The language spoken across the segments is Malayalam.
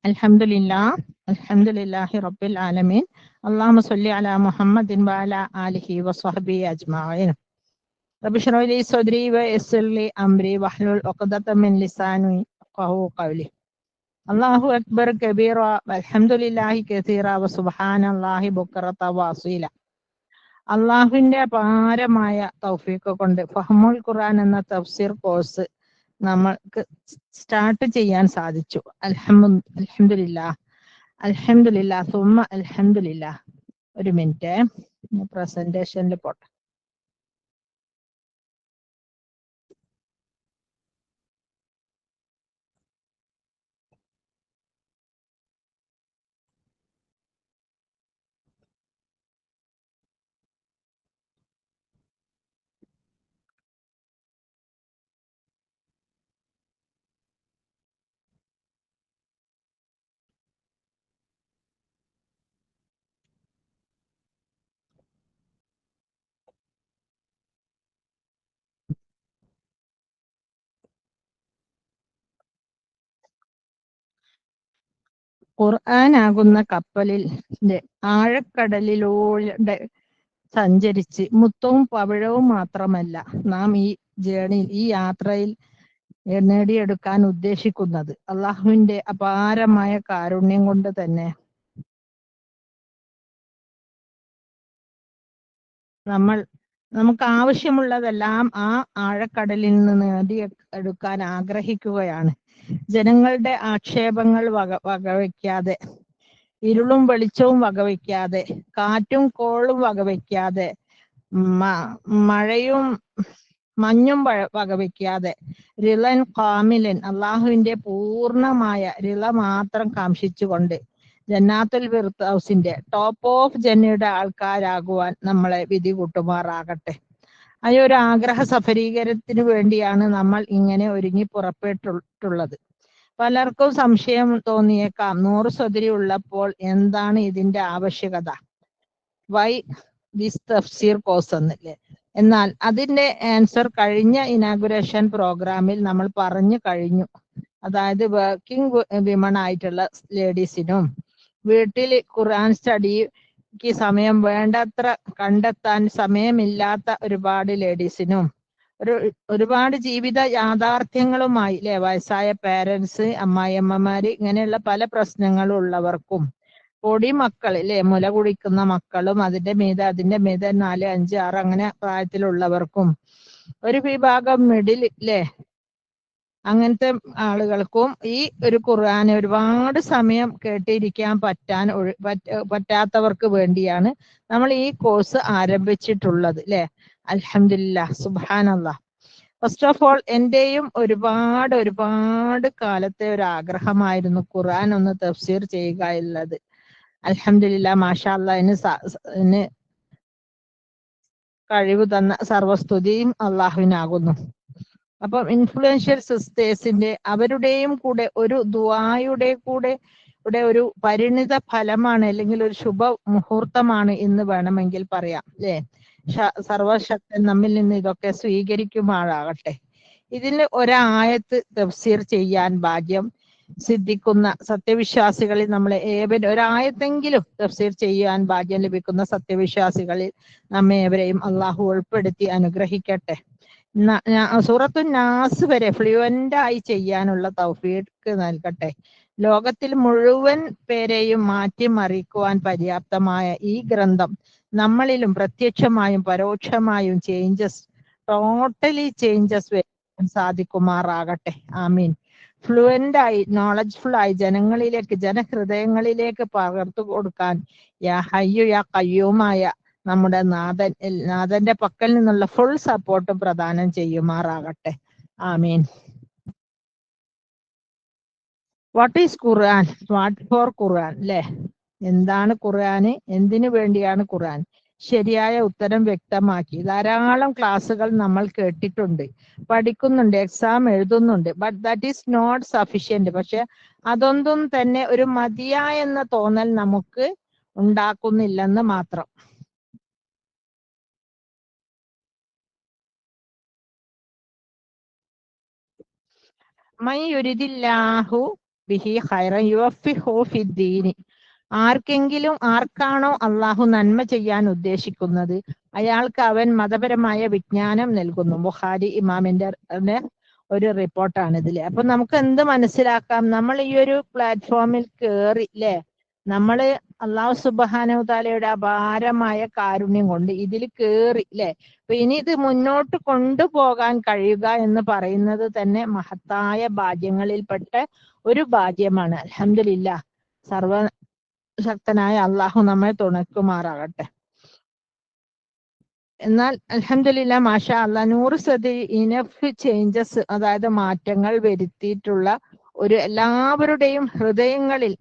Alhamdulillahi Rabbil Alamin. Allahumma salli ala Muhammadin wa ala alihi wa sahbihi ajma'in. Rabbi shrah li sadri wa yassir li amri wahlul 'uqdatam min lisani yafqahu qawli. Allahu akbar kabira walhamdulillahi kathira wa subhanallahi bukrata wa asila. അള്ളാഹുവിന്റെ അപാരമായ തൗഫീഖ് കൊണ്ട് ഫഹ്മുൽ ഖുർആൻ എന്ന തഫ്സീർ കോഴ്സ് നമ്മൾക്ക് സ്റ്റാർട്ട് ചെയ്യാൻ സാധിച്ചു. അൽഹംദുലില്ലാഹ് അൽഹംദുലില്ലാഹ് സുമ്മ അൽഹംദുലില്ലാഹ്. ഒരു മിനിറ്റ്, പ്രസന്റേഷനിൽ പോട്ടെ. ഖുർആനാകുന്ന കപ്പലിൽ ആഴക്കടലിലൂടെ സഞ്ചരിച്ച് മുത്തവും പവിഴവും മാത്രമല്ല നാം ഈ യാത്രയിൽ നേടിയെടുക്കാൻ ഉദ്ദേശിക്കുന്നത്. അള്ളാഹുവിന്റെ അപാരമായ കാരുണ്യം കൊണ്ട് തന്നെ നമുക്ക് ആവശ്യമുള്ളതെല്ലാം ആ ആഴക്കടലിൽ നിന്ന് നേടിയെടുക്കാൻ ആഗ്രഹിക്കുകയാണ്. ജനങ്ങളുടെ ആക്ഷേപങ്ങൾ വകവയ്ക്കാതെ, ഇരുളും വെളിച്ചവും വകവയ്ക്കാതെ, കാറ്റും കോളും വകവയ്ക്കാതെ, മഴയും മഞ്ഞും വകവയ്ക്കാതെ, റിളൻ കാമിലൻ അള്ളാഹുവിന്റെ പൂർണ്ണമായ റിള മാത്രം കാംക്ഷിച്ചുകൊണ്ട് ജന്നാത്തുൽ ഫിർദൗസിന്റെ ടോപ്പ് ഓഫ് ജന്നയുടെ ആൾക്കാരാകുവാൻ നമ്മളെ വിധി കൂട്ടുമാറാകട്ടെ. ആ ഒരു ആഗ്രഹ സഫലീകരണത്തിന് വേണ്ടിയാണ് നമ്മൾ ഇങ്ങനെ ഒരുങ്ങി പുറപ്പെട്ടിട്ടുള്ളത്. പലർക്കും സംശയം തോന്നിയേക്കാം, 100 സദരി ഉള്ളപ്പോൾ എന്താണ് ഇതിന്റെ ആവശ്യകത, വൈ ദിസ് തഫ്സീർ കോഴ്സ് എന്നല്ലേ. എന്നാൽ അതിന്റെ ആൻസർ കഴിഞ്ഞ ഇനാഗുറേഷൻ പ്രോഗ്രാമിൽ നമ്മൾ പറഞ്ഞു കഴിഞ്ഞു. അതായത് വർക്കിംഗ് വിമൺ ആയിട്ടുള്ള ലേഡീസിനും വീട്ടിൽ ഖുർആൻ സ്റ്റഡിക്ക് സമയം വേണ്ടത്ര കണ്ടെത്താൻ സമയമില്ലാത്ത ഒരുപാട് ലേഡീസിനും ഒരുപാട് ജീവിത യാഥാർത്ഥ്യങ്ങളുമായി വയസ്സായ പേരൻസ്, അമ്മായിയമ്മമാര്, ഇങ്ങനെയുള്ള പല പ്രശ്നങ്ങളും ഉള്ളവർക്കും, പൊടിമക്കൾ മുല കുടിക്കുന്ന മക്കളും അതിന്റെ മീതെ 4, 5, 6 അങ്ങനെ പ്രായത്തിലുള്ളവർക്കും, ഒരു വിഭാഗം മിഡിൽ അങ്ങനത്തെ ആളുകൾക്കും ഈ ഒരു ഖുർആൻ ഒരുപാട് സമയം കേട്ടിരിക്കാൻ പറ്റാത്തവർക്ക് വേണ്ടിയാണ് നമ്മൾ ഈ കോഴ്സ് ആരംഭിച്ചിട്ടുള്ളത്. അൽഹംദുലില്ലാഹ്, സുബ്ഹാനല്ലാഹ്. ഫസ്റ്റ് ഓഫ് ഓൾ എന്റെയും ഒരുപാട് കാലത്തെ ഒരു ആഗ്രഹമായിരുന്നു ഖുർആൻ ഒന്ന് തഫ്സീർ ചെയ്യുക എന്നുള്ളത്. അൽഹംദുലില്ലാഹ്, മാഷാ അല്ലാഹ്, ഇതിന് കഴിവ് തന്ന സർവസ്തുതിയും അള്ളാഹുവിനാകുന്നു. അപ്പം ഇൻഫ്ലുവൻഷ്യൽ സിസ്റ്റേഴ്സിന്റെ അവരുടെയും കൂടെ ഒരു ദുആയുടെ കൂടെ ഒരു പരിണിത ഫലമാണ്, അല്ലെങ്കിൽ ഒരു ശുഭ മുഹൂർത്തമാണ് എന്ന് വേണമെങ്കിൽ പറയാം. സർവശക്തൻ നമ്മിൽ നിന്ന് ഇതൊക്കെ സ്വീകരിക്കുമാറാകട്ടെ. ഇതിന് ഒരായത്ത് തഫ്സീർ ചെയ്യാൻ ഭാഗ്യം സിദ്ധിക്കുന്ന സത്യവിശ്വാസികളിൽ നമ്മളെ ഒരായത്തെങ്കിലും തഫ്സീർ ചെയ്യാൻ ഭാഗ്യം ലഭിക്കുന്ന സത്യവിശ്വാസികളിൽ നമ്മെ ഏവരെയും അള്ളാഹു ഉൾപ്പെടുത്തി അനുഗ്രഹിക്കട്ടെ. സൂറത്തു നാസ് വരെ ഫ്ലുവന്റ് ആയി ചെയ്യാനുള്ള തൗഫീഖ് നൽകട്ടെ. ലോകത്തിൽ മുഴുവൻ പേരെയും മാറ്റിമറിക്കുവാൻ പര്യാപ്തമായ ഈ ഗ്രന്ഥം നമ്മളിലും പ്രത്യക്ഷമായും പരോക്ഷമായും ടോട്ടലി ചേഞ്ചസ് വരാൻ സാധിക്കുമാറാകട്ടെ. ആമീൻ. ഫ്ലുവന്റ് ആയി, നോളജ്ഫുൾ ആയി ജനഹൃദയങ്ങളിലേക്ക് പകർത്തു കൊടുക്കാൻ യാ ഹയ്യു യാ ഖയ്യൂമായ നമ്മുടെ നാഥന്റെ പക്കൽ നിന്നുള്ള ഫുൾ സപ്പോർട്ട് പ്രദാനം ചെയ്യുമാറാകട്ടെ. ആമീൻ. What is Quran? What for Quran? എന്താണ് ഖുർആന്? എന്തിനു വേണ്ടിയാണ് ഖുർആൻ? ശരിയായ ഉത്തരം വ്യക്തമാക്കി ധാരാളം ക്ലാസ്സുകൾ നമ്മൾ കേട്ടിട്ടുണ്ട്, പഠിക്കുന്നുണ്ട്, എക്സാം എഴുതുന്നുണ്ട്. But that is not sufficient. പക്ഷെ അതൊന്നും തന്നെ ഒരു മതിയായെന്ന തോന്നൽ നമുക്ക് ഉണ്ടാക്കുന്നില്ലെന്ന് മാത്രം. മൻ യുരിദില്ലാഹു ബിഹി ഖൈറൻ യുവഫിഹു ഫിദ്ദീനി. ആർക്കാണോ അള്ളാഹു നന്മ ചെയ്യാൻ ഉദ്ദേശിക്കുന്നത് അയാൾക്ക് അവൻ മതപരമായ വിജ്ഞാനം നൽകുന്നു. ബുഖാരി ഇമാമിന്റെ ഒരു റിപ്പോർട്ടാണ് ഇതില്. അപ്പൊ നമുക്ക് എന്ത് മനസ്സിലാക്കാം? നമ്മൾ ഈ ഒരു പ്ലാറ്റ്ഫോമിൽ കയറി അല്ലെ, നമ്മള് അള്ളാഹു സുബ്ഹാനഹു തആലയുടെ അപാരമായ കാരുണ്യം കൊണ്ട് ഇതിൽ കയറി അല്ലെ. അപ്പൊ ഇനി ഇത് മുന്നോട്ട് കൊണ്ടുപോകാൻ കഴിയുക എന്ന് പറയുന്നത് തന്നെ മഹത്തായ ഭാഗ്യങ്ങളിൽപ്പെട്ട ഒരു ഭാഗ്യമാണ്. അൽഹംദുലില്ലാഹ്. സർവശക്തനായ അള്ളാഹു നമ്മെ തുണക്കുമാറാകട്ടെ. എന്നാൽ അൽഹംദുലില്ലാഹ് മാഷാ അല്ലാ 100% ഇനഫ് ചേഞ്ചസ്, അതായത് മാറ്റങ്ങൾ വരുത്തിയിട്ടുള്ള ഒരു എല്ലാവരുടെയും ഹൃദയങ്ങളിൽ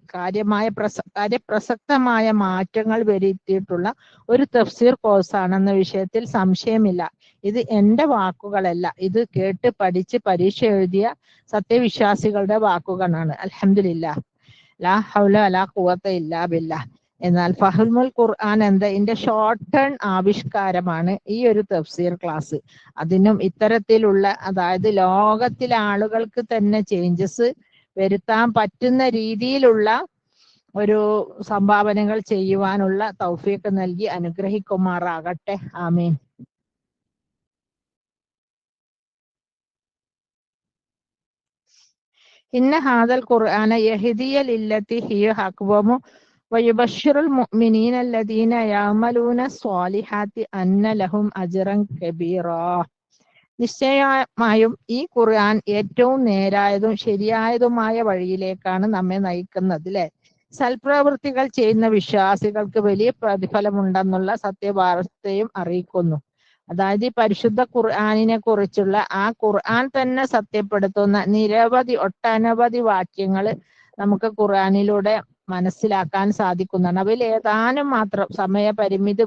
കാര്യപ്രസക്തമായ മാറ്റങ്ങൾ വരുത്തിയിട്ടുള്ള ഒരു തഫ്സീർ കോഴ്സാണെന്ന വിഷയത്തിൽ സംശയമില്ല. ഇത് എന്റെ വാക്കുകളല്ല, ഇത് കേട്ട് പഠിച്ച് പരീക്ഷ എഴുതിയ സത്യവിശ്വാസികളുടെ വാക്കുകളാണ്. അൽഹംദുലില്ലാഹ്. ലാ ഹൗല വലാ ഖുവത ഇല്ലാ ബില്ലാഹ്. എന്നാൽ ഫഹ്മുൽ ഖുർആൻ ഇതിന്റെ ഷോർട്ട് ടേൺ ആവിഷ്കാരമാണ് ഈ ഒരു തഫ്സീർ ക്ലാസ്. അതിനും ഇത്തരത്തിലുള്ള, അതായത് ലോകത്തിലെ ആളുകൾക്ക് തന്നെ ചേഞ്ചസ് വരുത്താൻ പറ്റുന്ന രീതിയിലുള്ള ഒരു സംഭാവനകൾ ചെയ്യുവാനുള്ള തൗഫീഖ് നൽകി അനുഗ്രഹിക്കുമാറാകട്ടെ. ആമീൻ. ഇന്ന ഹാദൽ ഖുർആന യഹ്ദിയ ലില്ലതി ഹിയ അഖ്വമു വയുബശ്ശിറുൽ മുഅ്മിനീന അല്ലദീന യഅമലൂന സ്വാലിഹാത്തി അന്ന ലഹും അജ്റൻ കബീറാ. നിശ്ചയമായും ഈ ഖുർആൻ ഏറ്റവും നേരായതും ശരിയായതുമായ വഴിയിലേക്കാണ് നമ്മെ നയിക്കുന്നത് അല്ലെ. സൽപ്രവൃത്തികൾ ചെയ്യുന്ന വിശ്വാസികൾക്ക് വലിയ പ്രതിഫലമുണ്ടെന്നുള്ള സത്യവാർത്തയും അറിയിക്കുന്നു. അതായത് ഈ പരിശുദ്ധ ഖുർആനിനെ കുറിച്ചുള്ള, ആ ഖുർആൻ തന്നെ സത്യപ്പെടുത്തുന്ന ഒട്ടനവധി വാക്യങ്ങൾ നമുക്ക് ഖുർആനിലൂടെ മനസ്സിലാക്കാൻ സാധിക്കുന്നതാണ്. അവയിൽ ഏതാനും മാത്രം സമയപരിമിതി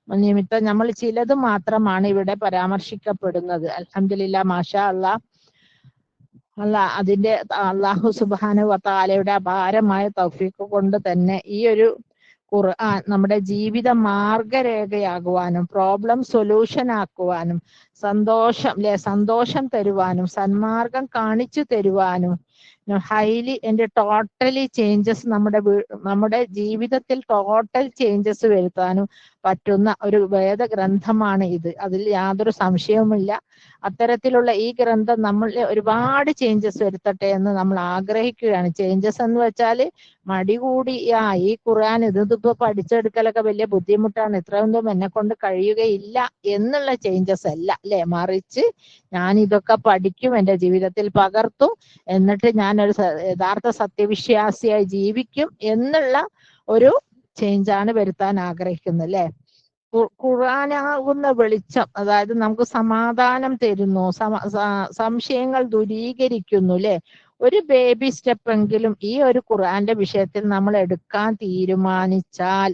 നിമിത്തം നമ്മൾ ചിലത് മാത്രമാണ് ഇവിടെ പരാമർശിക്കപ്പെടുന്നത്. അൽഹംദുലില്ലാഹ് മാഷാ അല്ലാഹ്. അതിന്റെ അല്ലാഹു സുബ്ഹാനഹു വ തആലയുടെ അപാരമായ തൗഫീഖ് കൊണ്ട് തന്നെ ഈ ഒരു ഖുർആൻ നമ്മുടെ ജീവിത മാർഗരേഖയാകുവാനും പ്രോബ്ലം സൊല്യൂഷൻ ആക്കുവാനും സന്തോഷം തരുവാനും സന്മാർഗം കാണിച്ചു തരുവാനും ടോട്ടലി ചേഞ്ചസ് നമ്മുടെ ജീവിതത്തിൽ ടോട്ടൽ ചേഞ്ചസ് വരുത്താനും പറ്റുന്ന ഒരു വേദഗ്രന്ഥമാണ് ഇത്. അതിൽ യാതൊരു സംശയവുമില്ല. അത്തരത്തിലുള്ള ഈ ഗ്രന്ഥം നമ്മൾ ഒരുപാട് ചേഞ്ചസ് വരുത്തട്ടെ എന്ന് നമ്മൾ ആഗ്രഹിക്കുകയാണ്. ചേഞ്ചസ് എന്ന് വെച്ചാൽ മടി കൂടി ഈ ഖുർആൻ ഇതിപ്പോ പഠിച്ചെടുക്കലൊക്കെ വലിയ ബുദ്ധിമുട്ടാണ്, ഇത്രയൊന്നും എന്നെ കൊണ്ട് കഴിയുകയില്ല എന്നുള്ള ചേഞ്ചസ് അല്ല അല്ലെ. മറിച്ച് ഞാൻ ഇതൊക്കെ പഠിക്കും, എൻ്റെ ജീവിതത്തിൽ പകർത്തും, എന്നിട്ട് ഞാൻ ഒരു യഥാർത്ഥ സത്യവിശ്വാസിയായി ജീവിക്കും എന്നുള്ള ഒരു ചേഞ്ചാണ് വരുത്താൻ ആഗ്രഹിക്കുന്നത് അല്ലെ. ഖുർആനാകുന്ന വെളിച്ചം, അതായത് നമുക്ക് സമാധാനം തരുന്നു, സംശയങ്ങൾ ദൂരീകരിക്കുന്നു അല്ലെ. ഒരു ബേബി സ്റ്റെപ്പ് എങ്കിലും ഈ ഒരു ഖുർആന്റെ വിഷയത്തിൽ നമ്മൾ എടുക്കാൻ തീരുമാനിച്ചാൽ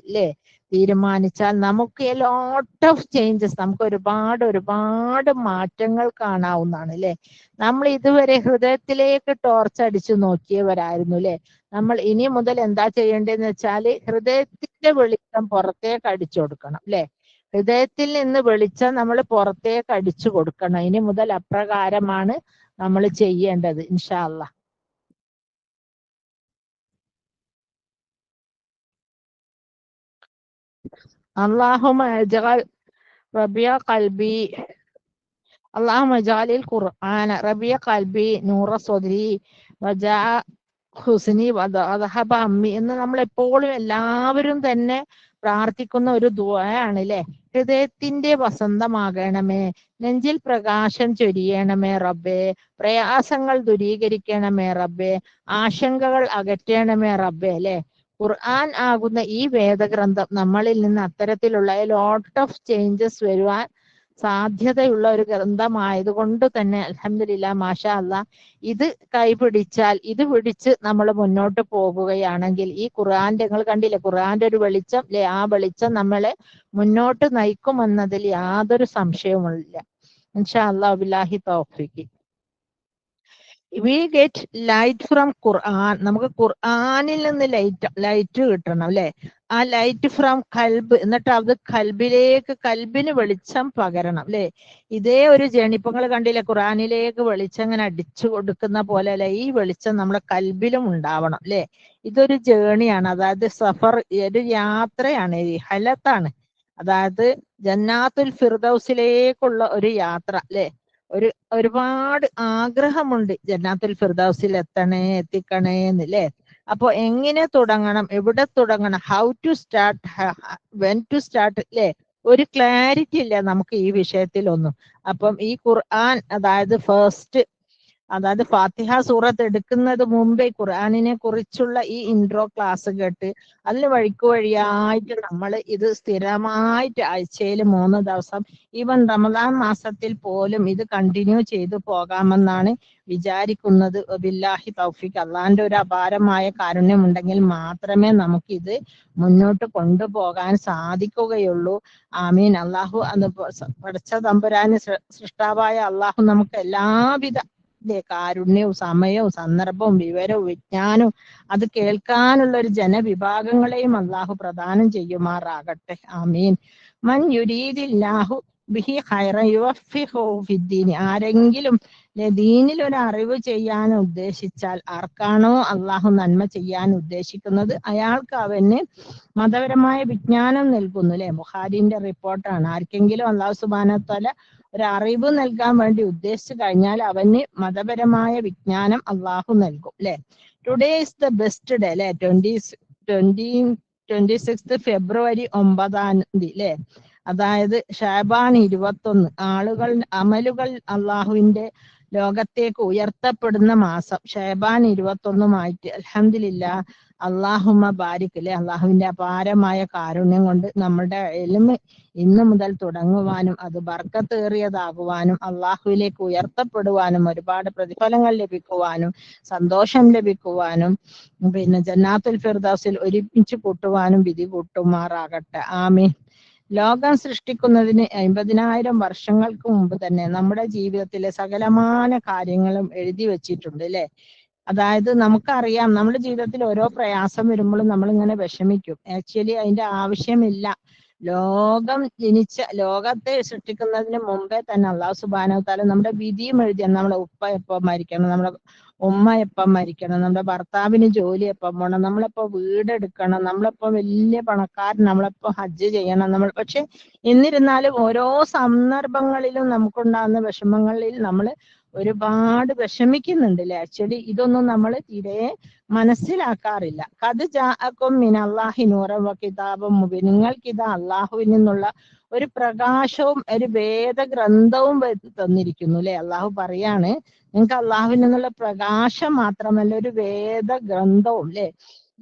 നമുക്ക് എ ലോട്ട് ഓഫ് ചേഞ്ചസ്, നമുക്ക് ഒരുപാട് മാറ്റങ്ങൾ കാണാവുന്നതാണ് അല്ലെ. നമ്മൾ ഇതുവരെ ഹൃദയത്തിലേക്ക് ടോർച്ച് അടിച്ചു നോക്കിയവരായിരുന്നു അല്ലെ. നമ്മൾ ഇനി മുതൽ എന്താ ചെയ്യേണ്ടതെന്ന് വെച്ചാൽ ഹൃദയത്തിന്റെ വെളിച്ചം പുറത്തേക്ക് അടിച്ചു കൊടുക്കണം അല്ലെ. ഹൃദയത്തിൽ നിന്ന് വെളിച്ചം നമ്മൾ പുറത്തേക്ക് അടിച്ചു കൊടുക്കണം. ഇനി മുതൽ അപ്രകാരമാണ് നമ്മൾ ചെയ്യേണ്ടത് ഇൻഷാ അല്ലാഹ്. اللهم اجعل ربيع قلبي اللهم اجعل القرآن ربيع قلبي نور صدري وجاء ഹുസ്നി വദഹബ അമ്മി എന്ന് നമ്മൾ എപ്പോഴും എല്ലാവരും തന്നെ പ്രാർത്ഥിക്കുന്ന ഒരു ദുആയാണ് അല്ലെ. ഹൃദയത്തിന്റെ വസന്തമാകണമേ, നെഞ്ചിൽ പ്രകാശം ചൊരിയണമേ റബ്ബേ, പ്രയാസങ്ങൾ ദൂരീകരിക്കണമേ റബ്ബേ, ആശങ്കകൾ അകറ്റണമേ റബ്ബേ അല്ലെ. ഖുർആൻ ആകുന്ന ഈ വേദഗ്രന്ഥം നമ്മളിൽ നിന്ന് അത്തരത്തിലുള്ള ലോട്ട് ഓഫ് ചേഞ്ചസ് വരുവാൻ സാധ്യതയുള്ള ഒരു ഗ്രന്ഥമായതുകൊണ്ട് തന്നെ അൽഹംദുലില്ലാഹ് മാഷാ അല്ലാഹ് ഇത് കൈപിടിച്ചാൽ, ഇത് പിടിച്ച് നമ്മൾ മുന്നോട്ട് പോകുകയാണെങ്കിൽ ഈ ഖുർആന്റെ, നിങ്ങൾ കണ്ടില്ലേ ഖുർആന്റെ ഒരു വെളിച്ചം അല്ലെ, ആ വെളിച്ചം നമ്മളെ മുന്നോട്ട് നയിക്കുമെന്നതിൽ യാതൊരു സംശയവുമില്ല. ഇൻഷാ അല്ലാഹ് ബില്ലാഹി തൗഫീഖ്. വി ഗെറ്റ് ലൈറ്റ് ഫ്രം ഖുർആൻ. നമുക്ക് ഖുർആനിൽ നിന്ന് ലൈറ്റ് കിട്ടണം അല്ലെ. ആ ലൈറ്റ് ഫ്രം കൽബ്, എന്നിട്ട് അത് കൽബിന് വെളിച്ചം പകരണം അല്ലെ. ഇതേ ഒരു ജേണി ഇപ്പൊ നിങ്ങൾ കണ്ടില്ലേ, ഖുർആനിലേക്ക് വെളിച്ചം ഇങ്ങനെ അടിച്ചു കൊടുക്കുന്ന പോലെ അല്ലെ, ഈ വെളിച്ചം നമ്മുടെ കൽബിലും ഉണ്ടാവണം അല്ലെ. ഇതൊരു ജേണിയാണ്, അതായത് സഫർ, ഒരു യാത്രയാണ്, ഈ ഹലത്താണ്. അതായത് ജന്നാത്തുൽ ഫിർദൗസിലേക്കുള്ള ഒരു യാത്ര അല്ലെ. ഒരുപാട് ആഗ്രഹമുണ്ട് ജന്നാത്തുൽ ഫിർദൗസിൽ എത്തിക്കണേ എന്നല്ലേ. അപ്പൊ എങ്ങനെ തുടങ്ങണം, എവിടെ തുടങ്ങണം, how to start, when to start അല്ലേ. ഒരു ക്ലാരിറ്റി ഇല്ല നമുക്ക് ഈ വിഷയത്തിലൊന്നും. അപ്പം ഈ ഖുർആൻ, അതായത് ഫാത്തിഹ സൂറത്ത് എടുക്കുന്നത് മുമ്പേ ഖുർആനിനെ കുറിച്ചുള്ള ഈ ഇൻട്രോ ക്ലാസ് കേട്ട് അതിൽ വഴിയായിട്ട് നമ്മൾ ഇത് സ്ഥിരമായിട്ട് ആഴ്ചയിൽ 3 ദിവസം, ഈവൻ റമദാൻ മാസത്തിൽ പോലും ഇത് കണ്ടിന്യൂ ചെയ്തു പോകാമെന്നാണ് വിചാരിക്കുന്നത്. ബില്ലാഹി തൗഫീഖ്. അള്ളാന്റെ ഒരു അപാരമായ കാരുണ്യം ഉണ്ടെങ്കിൽ മാത്രമേ നമുക്കിത് മുന്നോട്ട് കൊണ്ടുപോകാൻ സാധിക്കുകയുള്ളൂ. ആമീൻ. അള്ളാഹു അത് പഠിച്ച തമ്പുരാന്, സൃഷ്ടാവായ അള്ളാഹു നമുക്ക് എല്ലാവിധ കാരുണ്യവും സമയവും സന്ദർഭവും വിവരവും വിജ്ഞാനവും അത് കേൾക്കാനുള്ള ഒരു ജനവിഭാഗങ്ങളെയും അള്ളാഹു പ്രദാനം ചെയ്യുമാറാകട്ടെ. ആമീൻ. മൻ യുരീദില്ലാഹു ബിഹി ഖൈറൻ യുവഫിഖുഹു ഫിദ്ദീൻ. ആരെങ്കിലും ദീനിൽ ഒരു അറിവ് ചെയ്യാൻ ഉദ്ദേശിച്ചാൽ, ആർക്കാണോ അള്ളാഹു നന്മ ചെയ്യാൻ ഉദ്ദേശിക്കുന്നത് അയാൾക്ക് അവന് മതപരമായ വിജ്ഞാനം നൽകുന്നു അല്ലെ. ബുഖാരിന്റെ റിപ്പോർട്ടാണ്. ആർക്കെങ്കിലും അള്ളാഹു സുബ്ഹാനഹു വ തആല ഒരു അറിവ് നൽകാൻ വേണ്ടി ഉദ്ദേശിച്ചു കഴിഞ്ഞാൽ അവന് മതപരമായ വിജ്ഞാനം അള്ളാഹു നൽകും അല്ലെ. Today is the best day അല്ലെ. 26 ഫെബ്രുവരി 9 അല്ലെ. അതായത് ഷാബാൻ 21. അമലുകൾ അള്ളാഹുവിന്റെ ലോകത്തേക്ക് ഉയർത്തപ്പെടുന്ന മാസം ഷാബാൻ 21 അൽഹംദുലില്ലാ. അള്ളാഹുമ്മ ബാരിക് അല്ലെ. അള്ളാഹുവിന്റെ അപാരമായ കാരുണ്യം കൊണ്ട് നമ്മുടെ ഇൽമ് ഇന്നു മുതൽ തുടങ്ങുവാനും അത് ബർക്കത്തേറിയതാകുവാനും അള്ളാഹുവിലേക്ക് ഉയർത്തപ്പെടുവാനും ഒരുപാട് പ്രതിഫലങ്ങൾ ലഭിക്കുവാനും സന്തോഷം ലഭിക്കുവാനും പിന്നെ ജന്നാത്തുൽ ഫിർദൗസിൽ ഒരുമിച്ച് കൂട്ടുവാനും വിധി കൂട്ടുമാറാകട്ടെ. ആമീൻ. ലോകം സൃഷ്ടിക്കുന്നതിന് 50,000 വർഷങ്ങൾക്ക് മുമ്പ് തന്നെ നമ്മുടെ ജീവിതത്തിലെ സകലമാന കാര്യങ്ങളും എഴുതി വെച്ചിട്ടുണ്ട് അല്ലെ. അതായത് നമുക്കറിയാം, നമ്മുടെ ജീവിതത്തിൽ ഓരോ പ്രയാസം വരുമ്പോഴും നമ്മൾ ഇങ്ങനെ വിഷമിക്കും. ആക്ച്വലി അതിന്റെ ആവശ്യമില്ല. ലോകത്തെ സൃഷ്ടിക്കുന്നതിന് മുമ്പേ തന്നെ അള്ളാഹു സുബ്ഹാനഹു വ തആല നമ്മുടെ വിധിയും എഴുതിയ, നമ്മുടെ ഉപ്പ എപ്പം മരിക്കണം, നമ്മുടെ ഉമ്മ എപ്പം മരിക്കണം, നമ്മുടെ ഭർത്താവിന് ജോലി എപ്പം പോകണം, നമ്മളെപ്പോ വീടെടുക്കണം, നമ്മളെപ്പോ വലിയ പണക്കാരൻ, നമ്മളെപ്പോ ഹജ്ജ് ചെയ്യണം. പക്ഷെ എന്നിരുന്നാലും ഓരോ സന്ദർഭങ്ങളിലും നമുക്കുണ്ടാകുന്ന വിഷമങ്ങളിൽ നമ്മൾ ഒരുപാട് വിഷമിക്കുന്നുണ്ട് അല്ലെ. ആക്ച്വലി ഇതൊന്നും നമ്മൾ തീരെ മനസ്സിലാക്കാറില്ല. ഖദ് ജാഅക്കും മിനല്ലാഹി നൂറൻ വ കിതാബും മുബീൻ. നിങ്ങൾക്കിതാ അള്ളാഹുവിൽ നിന്നുള്ള ഒരു പ്രകാശവും ഒരു വേദഗ്രന്ഥവും തന്നിരിക്കുന്നു അല്ലെ. അള്ളാഹു പറയാണ്, നിങ്ങൾക്ക് അള്ളാഹുവിൽ നിന്നുള്ള പ്രകാശം മാത്രമല്ല ഒരു വേദഗ്രന്ഥവും അല്ലെ.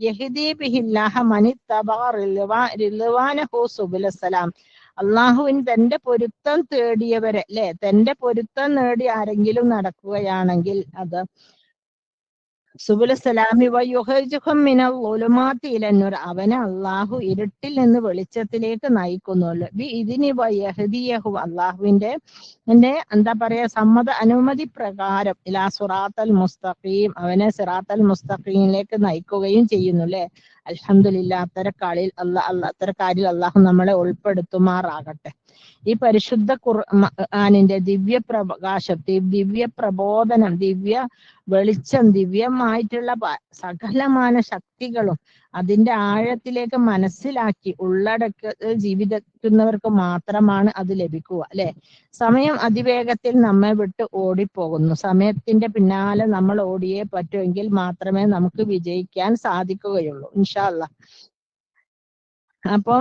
യഹ്ദീ ബിഹില്ലാഹ മനിത്തബഅ റിദ്വാനഹു സുബുലസ്സലാം. അള്ളാഹുവിൻ തന്റെ പൊരുത്തം തേടിയവരെ അല്ലെ, തന്റെ പൊരുത്തം നേടി ആരെങ്കിലും നടക്കുകയാണെങ്കിൽ അത് സുബുലസ്സലാമി വയുഖ്രിജുഹും മിനൽ ളുലുമാത്തി ഇലന്നൂർ. അവനെ അള്ളാഹു ഇരുട്ടിൽ നിന്ന് വെളിച്ചത്തിലേക്ക് നയിക്കുന്നുള്ളു. ഇതിനി വയഹ്ദിയഹു. അള്ളാഹുവിന്റെ എന്താ പറയാ, അനുമതി പ്രകാരം ഇലാ സിറാത്തൽ മുസ്തഖീം. അവനെ സിറാത്തൽ മുസ്തഖീമിലേക്ക് നയിക്കുകയും ചെയ്യുന്നു അല്ലെ. അൽഹംദുലില്ലാ. അത്തരക്കാരിൽ അള്ളാഹു നമ്മളെ ഉൾപ്പെടുത്തുമാറാകട്ടെ. ഈ പരിശുദ്ധ ഖുർആനിന്റെ ദിവ്യ പ്രകാശം, ദിവ്യ പ്രബോധനം, ദിവ്യ വെളിച്ചം, ദിവ്യമായിട്ടുള്ള സകലമാന ശക്തികളും അതിന്റെ ആഴത്തിലേക്ക് മനസ്സിലാക്കി ജീവിക്കുന്നവർക്ക് മാത്രമാണ് അത് ലഭിക്കുക അല്ലെ. സമയം അതിവേഗത്തിൽ നമ്മെ വിട്ട് ഓടിപ്പോകുന്നു. സമയത്തിന്റെ പിന്നാലെ നമ്മൾ ഓടിയേ പറ്റുമെങ്കിൽ മാത്രമേ നമുക്ക് വിജയിക്കാൻ സാധിക്കുകയുള്ളൂ ഇൻഷാ അല്ലാഹ്. അപ്പോൾ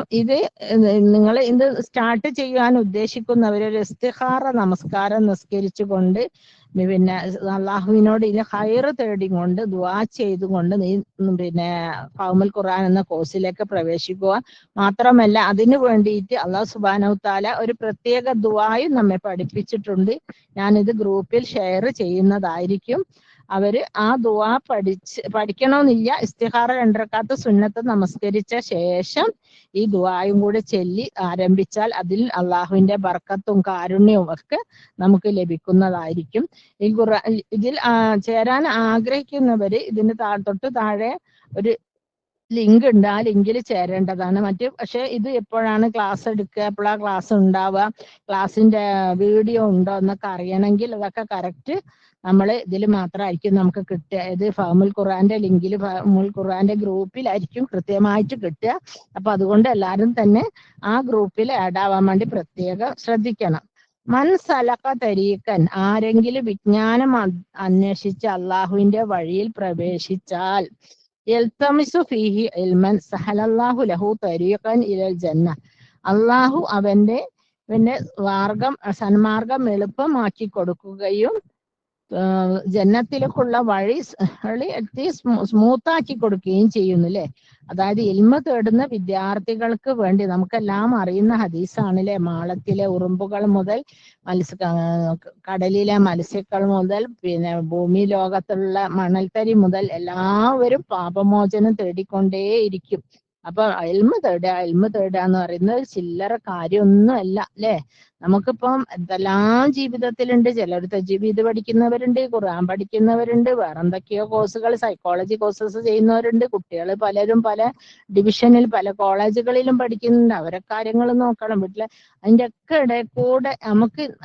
നിങ്ങൾ ഇത് സ്റ്റാർട്ട് ചെയ്യാൻ ഉദ്ദേശിക്കുന്നവരൊരു ഇസ്തിഖാറ നമസ്കാരം നിസ്കരിച്ചുകൊണ്ട് പിന്നെ അള്ളാഹുവിനോട് ഇതിന് ഹൈറ് തേടിക്കൊണ്ട് ദുആ ചെയ്തുകൊണ്ട് പിന്നെ ഖൗമുൽ ഖുർആൻ എന്ന കോഴ്സിലേക്ക് പ്രവേശിക്കുക. മാത്രമല്ല അതിനു വേണ്ടിയിട്ട് അള്ളാഹു സുബ്ഹാനഹു തആല ഒരു പ്രത്യേക ദുആയും നമ്മെ പഠിപ്പിച്ചിട്ടുണ്ട്. ഞാനിത് ഗ്രൂപ്പിൽ ഷെയർ ചെയ്യുന്നതായിരിക്കും. അവര് ആ ദുആ പഠിക്കണമെന്നില്ല. ഇസ്തിഖാറ 2 റക്അത്ത് സുന്നത്ത് നമസ്കരിച്ച ശേഷം ഈ ദുആയും കൂടെ ചൊല്ലി ആരംഭിച്ചാൽ അതിൽ അള്ളാഹുവിന്റെ ബർക്കത്തും കാരുണ്യവും ഒക്കെ നമുക്ക് ലഭിക്കുന്നതായിരിക്കും. ഇതിൽ ചേരാൻ ആഗ്രഹിക്കുന്നവര് ഇതിന് തൊട്ട് താഴെ ഒരു ലിങ്ക് ഉണ്ട്, ആ ലിങ്കിൽ ചേരേണ്ടതാണ്. പക്ഷെ ഇത് എപ്പോഴാണ് ക്ലാസ് എടുക്കുക, എപ്പോഴാണ് ക്ലാസ് ഉണ്ടാവുക, ക്ലാസ്സിന്റെ വീഡിയോ ഉണ്ടോ എന്നൊക്കെ അറിയണമെങ്കിൽ അതൊക്കെ കറക്റ്റ് നമ്മൾ ഇതിൽ മാത്രമായിരിക്കും നമുക്ക് കിട്ടുക. ഇത് ഫഹ്മുൽ ഖുർആന്റെ ലിങ്കിൽ, ഫഹ്മുൽ ഖുർആന്റെ ഗ്രൂപ്പിലായിരിക്കും കൃത്യമായിട്ട് കിട്ടുക. അപ്പൊ അതുകൊണ്ട് എല്ലാവരും തന്നെ ആ ഗ്രൂപ്പിൽ ആഡ് ആവാൻ വേണ്ടി പ്രത്യേകം ശ്രദ്ധിക്കണം. മൻ സലക തരീഖൻ, ആരെങ്കിലും വിജ്ഞാനം അന്വേഷിച്ച് അള്ളാഹുവിന്റെ വഴിയിൽ പ്രവേശിച്ചാൽ, യൽതമിസു ഫീഹി ഇൽമൻ സഹലല്ലാഹു ലഹു തരീഖൻ ഇലൽ ജന്ന, അള്ളാഹു അവന്റെ സന്മാർഗം എളുപ്പമാക്കി കൊടുക്കുകയും ജന്നത്തിലേക്കുള്ള വഴി സ്മൂത്താക്കി കൊടുക്കുകയും ചെയ്യുന്നു അല്ലെ. അതായത് ഇൽമ തേടുന്ന വിദ്യാർത്ഥികൾക്ക് വേണ്ടി, നമുക്കെല്ലാം അറിയുന്ന ഹദീസാണല്ലേ, മാളത്തിലെ ഉറുമ്പുകൾ മുതൽ കടലിലെ മത്സ്യങ്ങൾ മുതൽ പിന്നെ ഭൂമി ലോകത്തുള്ള മണൽത്തരി മുതൽ എല്ലാവരും പാപമോചനം തേടിക്കൊണ്ടേയിരിക്കും. അപ്പൊ ഇൽമ തേടുക എന്ന് പറയുന്നത് ചില്ലറ കാര്യമൊന്നും അല്ല അല്ലെ. നമുക്കിപ്പം എന്തെല്ലാം ജീവിതത്തിലുണ്ട്. ചിലർ തജ്വീദ് പഠിക്കുന്നവരുണ്ട്, ഖുർആൻ പഠിക്കുന്നവരുണ്ട്, വേറെ എന്തൊക്കെയോ കോഴ്സുകൾ, സൈക്കോളജി കോഴ്സസ് ചെയ്യുന്നവരുണ്ട്. കുട്ടികൾ പലരും പല ഡിവിഷനിൽ പല കോളേജുകളിലും പഠിക്കുന്നുണ്ട്. അവരെ കാര്യങ്ങൾ നോക്കണം വീട്ടിലെ. അതിന്റെ ഒക്കെ ഇടയിൽ കൂടെ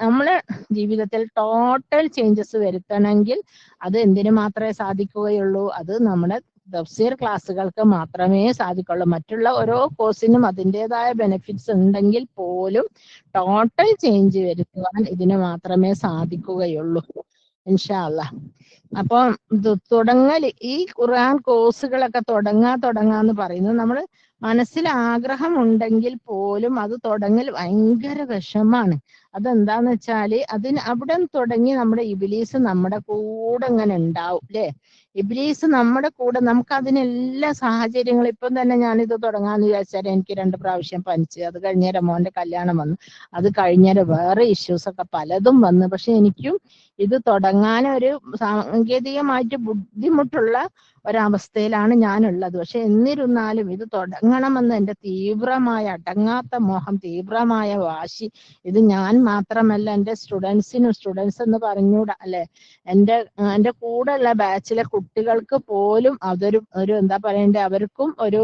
നമ്മളെ ജീവിതത്തിൽ ടോട്ടൽ ചേഞ്ചസ് വരുത്തണമെങ്കിൽ അത് എന്തിനു മാത്രമേ സാധിക്കുകയുള്ളൂ? അത് നമ്മുടെ തഫ്സീർ ക്ലാസ്സുകൾക്ക് മാത്രമേ സാധിക്കുള്ളൂ. മറ്റുള്ള ഓരോ കോഴ്സിനും അതിൻ്റെതായ ബെനിഫിറ്റ്സ് ഉണ്ടെങ്കിൽ പോലും ടോട്ടൽ ചേഞ്ച് വരുത്തുവാൻ ഇതിന് മാത്രമേ സാധിക്കുകയുള്ളൂ ഇൻഷാ അല്ലാഹ്. അപ്പൊ ഈ ഖുർആൻ കോഴ്സുകളൊക്കെ തുടങ്ങാന്ന് പറയുന്നത്, നമ്മൾ മനസ്സിൽ ആഗ്രഹം ഉണ്ടെങ്കിൽ പോലും അത് തുടങ്ങൽ ഭയങ്കര വിഷമാണ്. അതെന്താന്ന് വെച്ചാല് അവിടെ തുടങ്ങി നമ്മുടെ ഇബ്ലീസ് നമ്മുടെ കൂടെ ഇങ്ങനെ ഉണ്ടാവും അല്ലെ. ഇബ്ലീസ് നമ്മുടെ കൂടെ, നമുക്ക് അതിനെല്ലാ സാഹചര്യങ്ങളും, ഇപ്പം തന്നെ ഞാനിത് തുടങ്ങാന്ന് വിചാരിച്ചാൽ എനിക്ക് 2 പ്രാവശ്യം പനിച്ച്, അത് കഴിഞ്ഞേരം മോന്റെ കല്യാണം വന്നു, അത് കഴിഞ്ഞേരം വേറെ ഇഷ്യൂസ് ഒക്കെ പലതും വന്നു. പക്ഷെ എനിക്കും ഇത് തുടങ്ങാനൊരു സാങ്കേതികമായിട്ട് ബുദ്ധിമുട്ടുള്ള ഒരവസ്ഥയിലാണ് ഞാനുള്ളത്. പക്ഷെ എന്നിരുന്നാലും ഇത് തുടങ്ങണമെന്ന് എൻ്റെ തീവ്രമായ അടങ്ങാത്ത മോഹം, തീവ്രമായ വാശി, ഇത് ഞാൻ മാത്രമല്ല എൻ്റെ സ്റ്റുഡൻസ് എന്ന് പറഞ്ഞൂടാ അല്ലെ, എൻ്റെ കൂടെയുള്ള ബാച്ചിലെ കുട്ടികൾക്ക് പോലും അതൊരു എന്താ പറയണ്ടേ, അവർക്കും ഒരു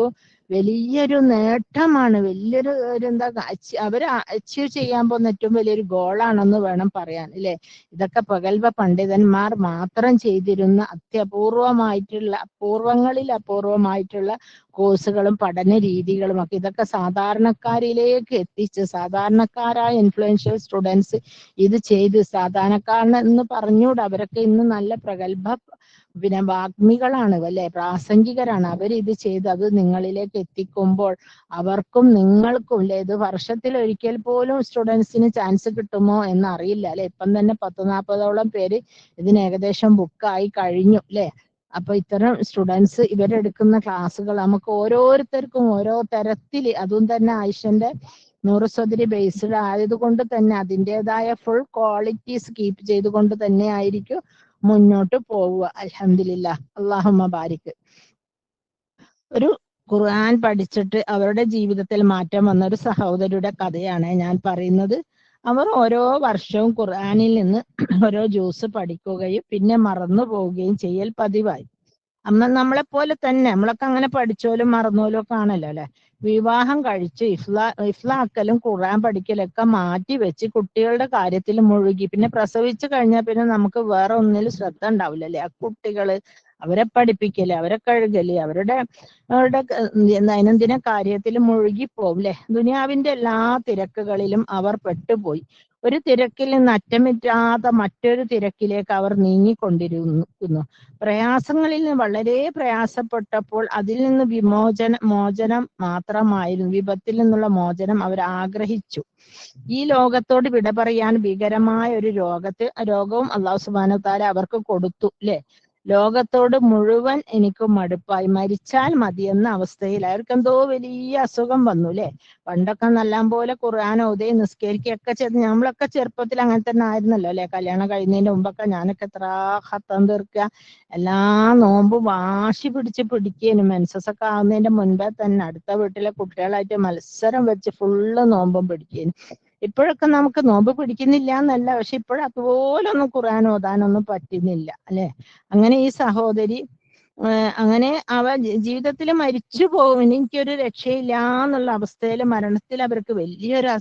വലിയൊരു നേട്ടമാണ്, വലിയൊരു അവര് അച്ചീവ് ചെയ്യാൻ പോകുന്ന ഏറ്റവും വലിയൊരു ഗോളാണെന്ന് വേണം പറയാൻ അല്ലെ. ഇതൊക്കെ പ്രഗത്ഭ പണ്ഡിതന്മാർ മാത്രം ചെയ്തിരുന്ന അപൂർവങ്ങളിൽ അപൂർവമായിട്ടുള്ള കോഴ്സുകളും പഠന രീതികളും ഒക്കെ ഇതൊക്കെ സാധാരണക്കാരിലേക്ക് എത്തിച്ച്, സാധാരണക്കാരായ ഇൻഫ്ലുവൻഷ്യൽ സ്റ്റുഡൻസ് ഇത് ചെയ്ത്, സാധാരണക്കാരനെന്ന് പറഞ്ഞുകൂടെ, അവരൊക്കെ ഇന്ന് നല്ല പ്രഗത്ഭ വാഗ്മികളാണ് അല്ലെ, പ്രാസംഗികരാണ്. അവരിത് ചെയ്ത് അത് നിങ്ങളിലേക്ക് എത്തിക്കുമ്പോൾ അവർക്കും നിങ്ങൾക്കും അല്ലെ, ഇത് വർഷത്തിൽ ഒരിക്കൽ പോലും സ്റ്റുഡൻസിന് ചാൻസ് കിട്ടുമോ എന്നറിയില്ല അല്ലെ. ഇപ്പം തന്നെ 10-40ഓളം പേര് ഇതിന് ഏകദേശം ബുക്കായി കഴിഞ്ഞു അല്ലെ. അപ്പൊ ഇത്തരം സ്റ്റുഡൻസ് ഇവരെടുക്കുന്ന ക്ലാസ്സുകൾ നമുക്ക് ഓരോരുത്തർക്കും ഓരോ തരത്തിൽ, അതും തന്നെ ആയിഷന്റെ നൂറ് സദരി ബേസ്ഡ് ആയതുകൊണ്ട് തന്നെ അതിൻ്റെതായ ഫുൾ ക്വാളിറ്റീസ് കീപ്പ് ചെയ്തുകൊണ്ട് തന്നെ ആയിരിക്കും മുന്നോട്ട് പോവുക. അൽഹംദുലില്ലാഹ്, അല്ലാഹുമ്മ ബാരിക്. ഒരു ഖുർആൻ പഠിച്ചിട്ട് അവരുടെ ജീവിതത്തിൽ മാറ്റം വന്ന ഒരു സഹോദരിയുടെ കഥയാണ് ഞാൻ പറയുന്നത്. അവർ ഓരോ വർഷവും ഖുർആനിൽ നിന്ന് ഓരോ ജ്യൂസ് പഠിക്കുകയും പിന്നെ മറന്നു പോവുകയും ചെയ്യൽ പതിവായി. നമ്മളെ പോലെ തന്നെ, നമ്മളൊക്കെ അങ്ങനെ പഠിച്ചോലും മറന്നോലും ഒക്കെ ആണല്ലോ അല്ലെ. വിവാഹം കഴിച്ച് ഇഫ്ലാക്കലും ഖുർആൻ പഠിക്കലൊക്കെ മാറ്റി വെച്ച് കുട്ടികളുടെ കാര്യത്തിൽ മുഴുകി. പിന്നെ പ്രസവിച്ചു കഴിഞ്ഞാൽ പിന്നെ നമുക്ക് വേറെ ഒന്നിലും ശ്രദ്ധ ഉണ്ടാവില്ല അല്ലെ. ആ കുട്ടികള്, അവരെ പഠിപ്പിക്കല്, അവരെ കഴുകല്, അവരുടെ ദൈനംദിന കാര്യത്തിൽ മുഴുകിപ്പോവും അല്ലെ. ദുനിയാവിന്റെ എല്ലാ തിരക്കുകളിലും അവർ പെട്ടുപോയി. ഒരു തിരക്കിൽ നിന്ന് അറ്റമിറ്റാത്ത മറ്റൊരു തിരക്കിലേക്ക് അവർ നീങ്ങിക്കൊണ്ടിരിക്കുന്നു. പ്രയാസങ്ങളിൽ നിന്ന് വളരെ പ്രയാസപ്പെട്ടപ്പോൾ അതിൽ നിന്ന് മോചനം മാത്രമായിരുന്നു, വിപത്തിൽ നിന്നുള്ള മോചനം അവർ ആഗ്രഹിച്ചു. ഈ ലോകത്തോട് വിട പറയാൻ ഭീകരമായ ഒരു രോഗവും അല്ലാഹു സുബ്ഹാനഹു വ തആല അവർക്ക് കൊടുത്തു അല്ലെ. ലോകത്തോട് മുഴുവൻ എനിക്ക് മടുപ്പായി, മരിച്ചാൽ മതിയെന്ന അവസ്ഥയിൽ. അവർക്ക് എന്തോ വലിയ അസുഖം വന്നു അല്ലെ. പണ്ടൊക്കെ നല്ലം പോലെ ഖുർആൻ ഓതി നിസ്കരിക്കുകയൊക്കെ ചെയ്ത്, നമ്മളൊക്കെ ചെറുപ്പത്തിൽ അങ്ങനെ തന്നെ ആയിരുന്നല്ലോ അല്ലെ. കല്യാണം കഴിയുന്നതിന്റെ മുമ്പൊക്കെ ഞാനൊക്കെ എത്ര ഖത്തം തീർക്കുക, എല്ലാ നോമ്പും വാശി പിടിച്ച് പിടിക്കേനും. മെൻസസ് ഒക്കെ ആവുന്നതിന്റെ മുൻപേ തന്നെ അടുത്ത വീട്ടിലെ കുട്ടികളായിട്ട് മത്സരം വെച്ച് ഫുള്ള് നോമ്പും പിടിക്കേനും. ഇപ്പോഴൊക്കെ നമുക്ക് നോമ്പ് പിടിക്കുന്നില്ല എന്നല്ല, പക്ഷെ ഇപ്പോഴതുപോലൊന്നും ഖുർആൻ ഓതാനൊന്നും പറ്റുന്നില്ല അല്ലെ. അങ്ങനെ ഈ സഹോദരി അങ്ങനെ അവ ജീവിതത്തിൽ മരിച്ചു പോകും, എനിക്കൊരു രക്ഷയില്ല എന്നുള്ള അവസ്ഥയിൽ മരണത്തിൽ അവർക്ക് വലിയൊരു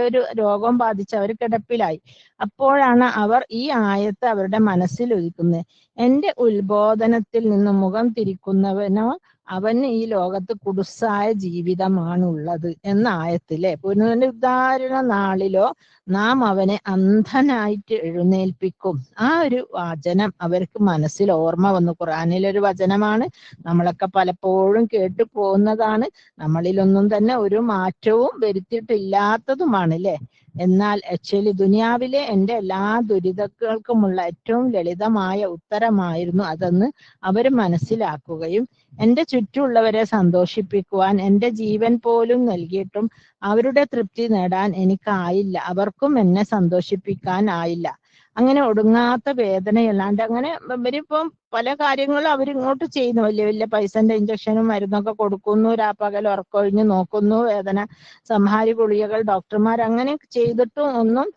ഒരു രോഗം ബാധിച്ച് അവർ കിടപ്പിലായി. അപ്പോഴാണ് അവർ ഈ ആയത്ത് അവരുടെ മനസ്സിൽ ഒതുക്കുന്നത്. എന്റെ ഉത്ബോധനത്തിൽ നിന്ന് മുഖം തിരിക്കുന്നവനോ അവന് ഈ ലോകത്ത് കുടുസായ ജീവിതമാണുള്ളത് എന്ന ആയത്തിലെ പുനരുദ്ധാരണ നാളിലോ നാം അവനെ അന്ധനായിട്ട് എഴുന്നേൽപ്പിക്കും. ആ ഒരു വചനം അവർക്ക് മനസ്സിൽ ഓർമ്മ വന്നു. ഖുർആനിലൊരു വചനമാണ്, നമ്മളൊക്കെ പലപ്പോഴും കേട്ടു പോകുന്നതാണ്, നമ്മളിലൊന്നും തന്നെ ഒരു മാറ്റവും വരുത്തിയിട്ടില്ലാത്തതുമാണ് അല്ലെ. എന്നാൽ ആക്ച്വലി ദുനിയാവിലെ എൻ്റെ എല്ലാ ദുരിതങ്ങൾക്കുമുള്ള ഏറ്റവും ലളിതമായ ഉത്തരമായിരുന്നു അതെന്ന് അവർ മനസ്സിലാക്കുകയും എൻ്റെ ചുറ്റുമുള്ളവരെ സന്തോഷിപ്പിക്കുവാൻ എൻ്റെ ജീവൻ പോലും നൽകിയിട്ടും അവരുടെ തൃപ്തി നേടാൻ എനിക്കായില്ല, അവർക്കും എന്നെ സന്തോഷിപ്പിക്കാൻ ആയില്ല. അങ്ങനെ ഒടുങ്ങാത്ത വേദനയല്ലാണ്ട് അങ്ങനെ ഇവരിപ്പം പല കാര്യങ്ങളും അവരിങ്ങോട്ട് ചെയ്യുന്നു. വലിയ വലിയ പൈസന്റെ ഇഞ്ചക്ഷനും മരുന്നൊക്കെ കൊടുക്കുന്നു, രാപ്പകൽ ഉറക്കൊഴിഞ്ഞ് നോക്കുന്നു, വേദന സംഹാരി ഗുളികകൾ ഡോക്ടർമാർ അങ്ങനെ ചെയ്തിട്ടും ഒന്നും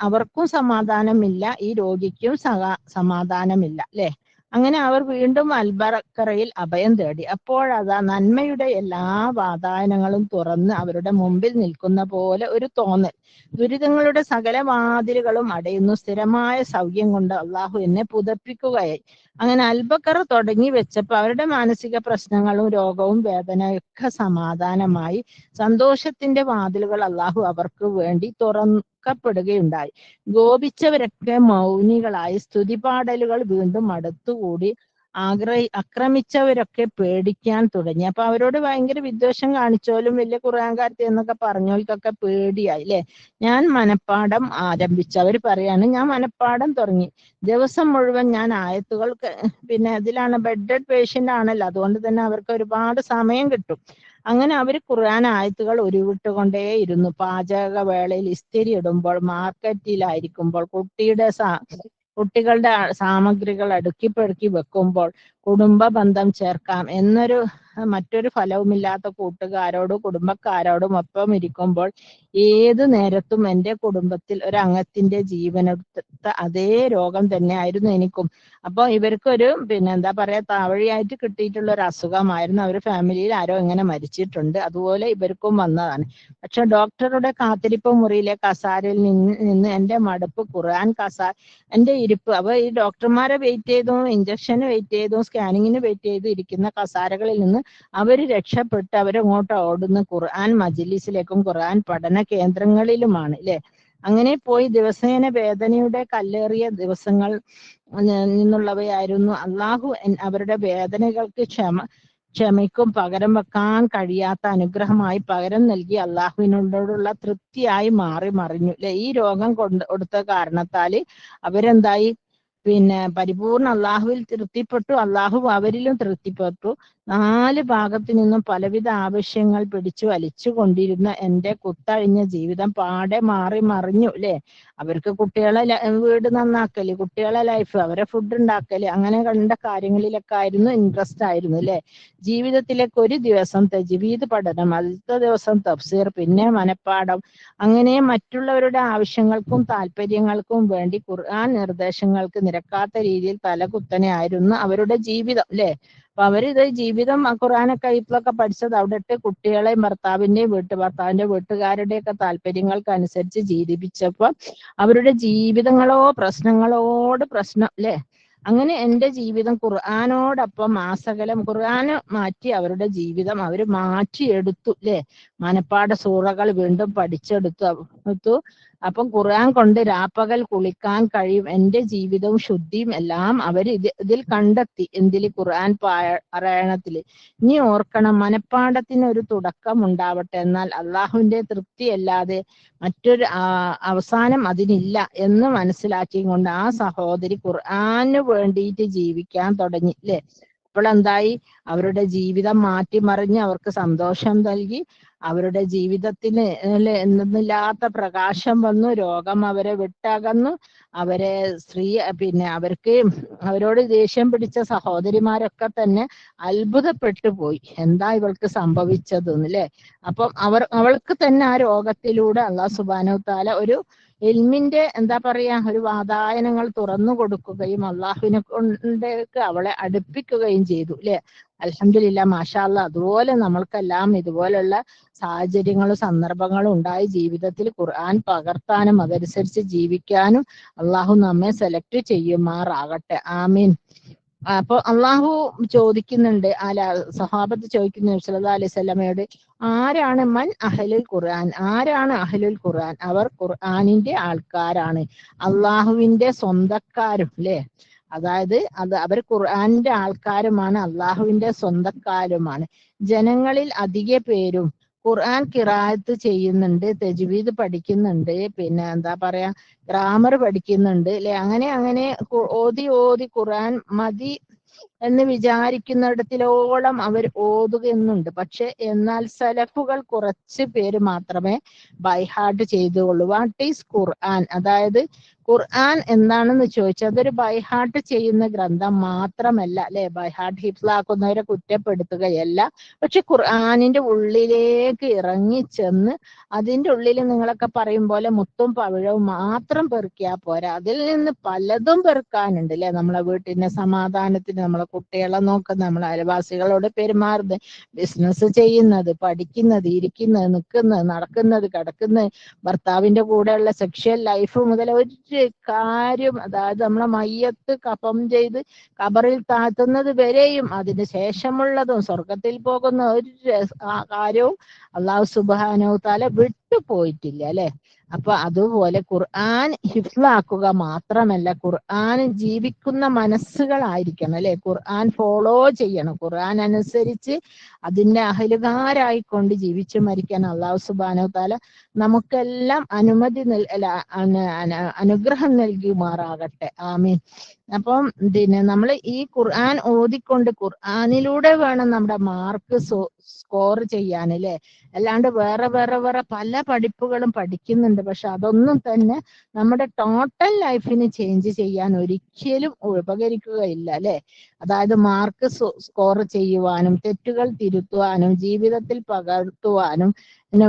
അവർക്കും സമാധാനമില്ല, ഈ രോഗിക്കും സമാധാനമില്ല അല്ലെ. അങ്ങനെ അവർ വീണ്ടും അൽബറക്കറയിൽ അഭയം തേടി. അപ്പോഴതാ നന്മയുടെ എല്ലാ വാതായനങ്ങളും തുറന്ന് അവരുടെ മുമ്പിൽ നിൽക്കുന്ന പോലെ ഒരു തോന്നൽ. ദുരിതങ്ങളുടെ സകല വാതിലുകളും അടയുന്നു, സ്ഥിരമായ സൗഖ്യം കൊണ്ട് അള്ളാഹു എന്നെ പുതപ്പിക്കുകയായി. അങ്ങനെ അൽബക്കറ തുടങ്ങി വെച്ചപ്പോൾ അവരുടെ മാനസിക പ്രശ്നങ്ങളും രോഗവും വേദനയൊക്കെ സമാധാനമായി. സന്തോഷത്തിന്റെ വാതിലുകൾ അള്ളാഹു അവർക്ക് വേണ്ടി തുറക്കപ്പെടുകയുണ്ടായി. ഗോപിച്ചവരൊക്കെ മൗനികളായി. സ്തുതിപാടലുകൾ വീണ്ടും അടുത്തുകൂടി. ആക്രമിച്ചവരൊക്കെ പേടിക്കാൻ തുടങ്ങി. അപ്പൊ അവരോട് ഭയങ്കര വിദ്വേഷം കാണിച്ചോലും വലിയ ഖുർആൻകാരത്തി എന്നൊക്കെ പറഞ്ഞോൽക്കൊക്കെ പേടിയായി അല്ലെ. ഞാൻ മനപ്പാഠം ആരംഭിച്ചു. അവർ പറയാണ്, ഞാൻ മനപ്പാഠം തുടങ്ങി. ദിവസം മുഴുവൻ ഞാൻ ആയത്തുകൾ പിന്നെ ഇതിലാണ് ബെഡഡ് പേഷ്യന്റ് ആണല്ലോ, അതുകൊണ്ട് തന്നെ അവർക്ക് ഒരുപാട് സമയം കിട്ടും. അങ്ങനെ അവർ ഖുർആൻ ആയത്തുകൾ ഉരുവിട്ടുകൊണ്ടേയിരുന്നു. പാചക വേളയിൽ, ഇസ്തിരി ഇടുമ്പോൾ, മാർക്കറ്റിലായിരിക്കുമ്പോൾ, കുട്ടികളുടെ സാമഗ്രികൾ അടുക്കിപ്പെറുക്കി വെക്കുമ്പോൾ, കുടുംബ ബന്ധം ചേർക്കാം എന്നൊരു മറ്റൊരു ഫലവുമില്ലാത്ത കൂട്ടുകാരോടും കുടുംബക്കാരോടും ഒപ്പം ഇരിക്കുമ്പോൾ ഏതു നേരത്തും എൻ്റെ കുടുംബത്തിൽ ഒരംഗത്തിന്റെ ജീവനെടുത്ത അതേ രോഗം തന്നെ ആയിരുന്നു എനിക്കും. അപ്പൊ ഇവർക്കൊരു എന്താ പറയാ താവഴിയായിട്ട് കിട്ടിയിട്ടുള്ള ഒരു അസുഖമായിരുന്നു. അവർ ഫാമിലിയിൽ ആരോ ഇങ്ങനെ മരിച്ചിട്ടുണ്ട്, അതുപോലെ ഇവർക്കും വന്നതാണ്. പക്ഷെ ഡോക്ടറുടെ കാത്തിരിപ്പ് മുറിയിലെ കസാരയിൽ നിന്ന് എൻ്റെ മടുപ്പ് ഖുർആൻ എൻ്റെ ഇരിപ്പ്, അപ്പൊ ഈ ഡോക്ടർമാരെ വെയിറ്റ് ചെയ്തു, ഇഞ്ചക്ഷന് വെയിറ്റ് ചെയ്തു, സ്കാനിങ്ങിന് വെയിറ്റ് ചെയ്തു ഇരിക്കുന്ന കസാരകളിൽ നിന്ന് അവര് രക്ഷപ്പെട്ട് അവരങ്ങോട്ട് ഓടുന്ന ഖുർആൻ മജ്ലിസിലേക്കും ഖുർആൻ പഠന കേന്ദ്രങ്ങളിലുമാണ് അല്ലെ. അങ്ങനെ പോയി ദിവസേന വേദനയുടെ കല്ലേറിയ ദിവസങ്ങൾ നിന്നുള്ളവയായിരുന്നു. അള്ളാഹു അവരുടെ വേദനകൾക്ക് ക്ഷമയ്ക്കും പകരം വെക്കാൻ കഴിയാത്ത അനുഗ്രഹമായി പകരം നൽകി അള്ളാഹുവിനോടുള്ള തൃപ്തിയായി മറിഞ്ഞു അല്ലെ. ഈ രോഗം കൊടുത്ത കാരണത്താല് അവരെന്തായി, പരിപൂർണ അള്ളാഹുവിൽ തൃപ്തിപ്പെട്ടു, അള്ളാഹു അവരിലും തൃപ്തിപ്പെട്ടു. 4 ഭാഗത്തു നിന്നും പലവിധ ആവശ്യങ്ങൾ പിടിച്ചു വലിച്ചു കൊണ്ടിരുന്ന എൻ്റെ കുത്തഴിഞ്ഞ ജീവിതം പാടെ മറിഞ്ഞു അല്ലെ. അവർക്ക് കുട്ടികളെ വീട് നന്നാക്കല്, കുട്ടികളെ ലൈഫ്, അവരെ ഫുഡ് ഉണ്ടാക്കല്, അങ്ങനെ കണ്ട കാര്യങ്ങളിലൊക്കെ ആയിരുന്നു ഇൻട്രസ്റ്റ് ആയിരുന്നു അല്ലെ. ജീവിതത്തിലേക്ക് ഒരു ദിവസം തജ്വീദ് പഠനം, അടുത്ത ദിവസം തഫ്സീർ, പിന്നെ മനപ്പാഠം, അങ്ങനെ മറ്റുള്ളവരുടെ ആവശ്യങ്ങൾക്കും താല്പര്യങ്ങൾക്കും വേണ്ടി ഖുർആൻ നിർദ്ദേശങ്ങൾക്ക് നിരക്കാത്ത രീതിയിൽ തലകുത്തനെ ആയിരുന്നു അവരുടെ ജീവിതം അല്ലെ. അപ്പൊ അവരിത് ജീവിതം ഖുർആനൊക്കെ ഇപ്പോഴൊക്കെ പഠിച്ചത് അവിടെ ഇട്ട് കുട്ടികളെയും ഭർത്താവിന്റെ വീട്ടുകാരുടെയൊക്കെ താല്പര്യങ്ങൾക്ക് അനുസരിച്ച് ജീവിപ്പിച്ചപ്പോ അവരുടെ ജീവിതങ്ങളോ പ്രശ്നങ്ങളോട് പ്രശ്നം അല്ലെ. അങ്ങനെ എൻ്റെ ജീവിതം ഖുർആനോടൊപ്പം മാസകലം ഖുർആന് മാറ്റി അവരുടെ ജീവിതം അവർ മാറ്റിയെടുത്തു അല്ലെ. മനപ്പാഠ സൂറകൾ വീണ്ടും പഠിച്ചെടുത്തു. അപ്പം ഖുർആൻ കൊണ്ട് രാപ്പകൽ കുളിക്കാൻ കഴിയും. എന്റെ ജീവിതവും ശുദ്ധിയും എല്ലാം അവർ ഇതിൽ കണ്ടെത്തി. എന്തില്? ഖുർആൻ പാരായണത്തില്. ഇനി ഓർക്കണം, മനപ്പാഠത്തിന് ഒരു തുടക്കം ഉണ്ടാവട്ടെ, എന്നാൽ അള്ളാഹുവിന്റെ തൃപ്തിയല്ലാതെ മറ്റൊരു അവസാനം അതിനില്ല എന്ന് മനസ്സിലാക്കിയും കൊണ്ട് ആ സഹോദരി ഖുർആന് വേണ്ടിയിട്ട് ജീവിക്കാൻ തുടങ്ങി അല്ലേ. അപ്പോൾ എന്തായി? അവരുടെ ജീവിതം മാറ്റിമറിഞ്ഞ് അവർക്ക് സന്തോഷം നൽകി. അവരുടെ ജീവിതത്തിന് എന്തെന്നില്ലാത്ത പ്രകാശം വന്നു. രോഗം അവരെ വിട്ടകന്നു. അവരെ അവർക്ക് അവരോട് ദേഷ്യം പിടിച്ച സഹോദരിമാരൊക്കെ തന്നെ അത്ഭുതപ്പെട്ടു പോയി, എന്താ ഇവൾക്ക് സംഭവിച്ചത് അല്ലേ. അപ്പം അവൾക്ക് തന്നെ ആ രോഗത്തിലൂടെ അല്ലാഹു സുബ്ഹാനഹു വ തആല ഒരു ഇൽമിന്റെ എന്താ പറയാ ഒരു വാതായനങ്ങൾ തുറന്നു കൊടുക്കുകയും അള്ളാഹുവിനെ കൊണ്ടേക്ക് അവളെ അടുപ്പിക്കുകയും ചെയ്തു അല്ലെ. അൽഹംദുലില്ലാ, മാഷാ അല്ലാ. അതുപോലെ നമ്മൾക്കെല്ലാം ഇതുപോലുള്ള സാഹചര്യങ്ങളും സന്ദർഭങ്ങളും ഉണ്ടായി ജീവിതത്തിൽ ഖുർആൻ പകർത്താനും അതനുസരിച്ച് ജീവിക്കാനും അള്ളാഹു നമ്മെ സെലക്ട് ചെയ്യുമാറാകട്ടെ. ആമീൻ. അപ്പൊ അള്ളാഹു ചോദിക്കുന്നുണ്ട്, സഹാബത്ത് ചോദിക്കുന്നു നബി സല്ലല്ലാഹു അലൈഹി വസല്ലമയോട്, ആരാണ് മൻ അഹ്ലുൽ ഖുർആൻ? ആരാണ് അഹ്ലുൽ ഖുർആൻ? അവർ ഖുർആനിന്റെ ആൾക്കാരാണ്, അള്ളാഹുവിന്റെ സ്വന്തക്കാരും അല്ലെ. അതായത് അവർ ഖുർആനിന്റെ ആൾക്കാരുമാണ്, അള്ളാഹുവിന്റെ സ്വന്തക്കാരുമാണ്. ജനങ്ങളിൽ അധിക പേരും ഖുർആൻ ഖിറാഅത്ത് ചെയ്യുന്നുണ്ട്, തജ്വീദ് പഠിക്കുന്നുണ്ട്, പിന്നെ എന്താ പറയാ ഗ്രാമർ പഠിക്കുന്നുണ്ട് അല്ലെ. അങ്ങനെ ഓതി ഓതി ഖുർആൻ മതി എന്ന് വിചാരിക്കുന്നിടത്തിലോളം അവർ ഓതുകയെന്നുണ്ട്. പക്ഷെ എന്നാൽ സലഫുകൾ കുറച്ച് പേര് മാത്രമേ ബൈഹാർട്ട് ചെയ്തുകൊള്ളൂ. വാട്ട് ഈസ് ഖുർആൻ? അതായത് ഖുർആൻ എന്താണെന്ന് ചോദിച്ചാൽ അതൊരു ബൈഹാർട്ട് ചെയ്യുന്ന ഗ്രന്ഥം മാത്രമല്ല അല്ലെ. ബൈഹാർട്ട് ഹിഫ്ലാക്കുന്നവരെ കുറ്റപ്പെടുത്തുകയല്ല, പക്ഷെ ഖുർആനിന്റെ ഉള്ളിലേക്ക് ഇറങ്ങിച്ചെന്ന് അതിന്റെ ഉള്ളിൽ നിങ്ങളൊക്കെ പറയും പോലെ മുത്തും പവിഴവും മാത്രം പെറുക്കിയാൽ പോരാ, അതിൽ നിന്ന് പലതും പെറുക്കാനുണ്ട് അല്ലെ. നമ്മളെ വീട്ടിന്റെ സമാധാനത്തിന്, നമ്മളെ കുട്ടികളെ നോക്കുന്നത്, നമ്മളെ അയൽവാസികളോട് പെരുമാറുന്നത്, ബിസിനസ് ചെയ്യുന്നത്, പഠിക്കുന്നത്, ഇരിക്കുന്നത്, നിൽക്കുന്നത്, നടക്കുന്നത്, കിടക്കുന്നത്, ഭർത്താവിന്റെ കൂടെയുള്ള സെക്ഷൽ ലൈഫ് മുതൽ ഒരു കാര്യം, അതായത് നമ്മളെ മയ്യത്ത് കഫം ചെയ്ത് ഖബറിൽ താഴ്ത്തുന്നത് വരെയും അതിന് ശേഷമുള്ളതും സ്വർഗത്തിൽ പോകുന്ന ഒരു കാര്യവും അല്ലാഹു സുബ്ഹാനഹു വ തആല വിട്ടുപോയിട്ടില്ല അല്ലെ. അപ്പൊ അതുപോലെ ഖുർആൻ ഹിഫ്ലാക്കുക മാത്രമല്ല, ഖുർആൻ ജീവിക്കുന്ന മനസ്സുകളായിരിക്കണം അല്ലെ. ഖുർആൻ ഫോളോ ചെയ്യണം, ഖുർആൻ അനുസരിച്ച് അതിന്റെ അഹലുകാരായിക്കൊണ്ട് ജീവിച്ചു മരിക്കാൻ അല്ലാഹു സുബ്ഹാനഹു വ തആല നമുക്കെല്ലാം അനുഗ്രഹം നൽകുമാറാകട്ടെ. ആമീൻ. അപ്പം നമ്മൾ ഈ ഖുർആൻ ഓതിക്കൊണ്ട് ഖുർആനിലൂടെ വേണം നമ്മുടെ മാർക്ക് സ്കോർ ചെയ്യാൻ അല്ലേ. അല്ലാണ്ട് വേറെ പല പഠിപ്പുകളും പഠിക്കുന്നുണ്ട്, പക്ഷെ അതൊന്നും തന്നെ നമ്മുടെ ടോട്ടൽ ലൈഫിന് ചേഞ്ച് ചെയ്യാൻ ഒരിക്കലും ഉപകരിക്കുകയില്ല അല്ലെ. അതായത് മാർക്ക് സ്കോർ ചെയ്യുവാനും തെറ്റുകൾ തിരുത്തുവാനും ജീവിതത്തിൽ പകർത്തുവാനും പിന്നെ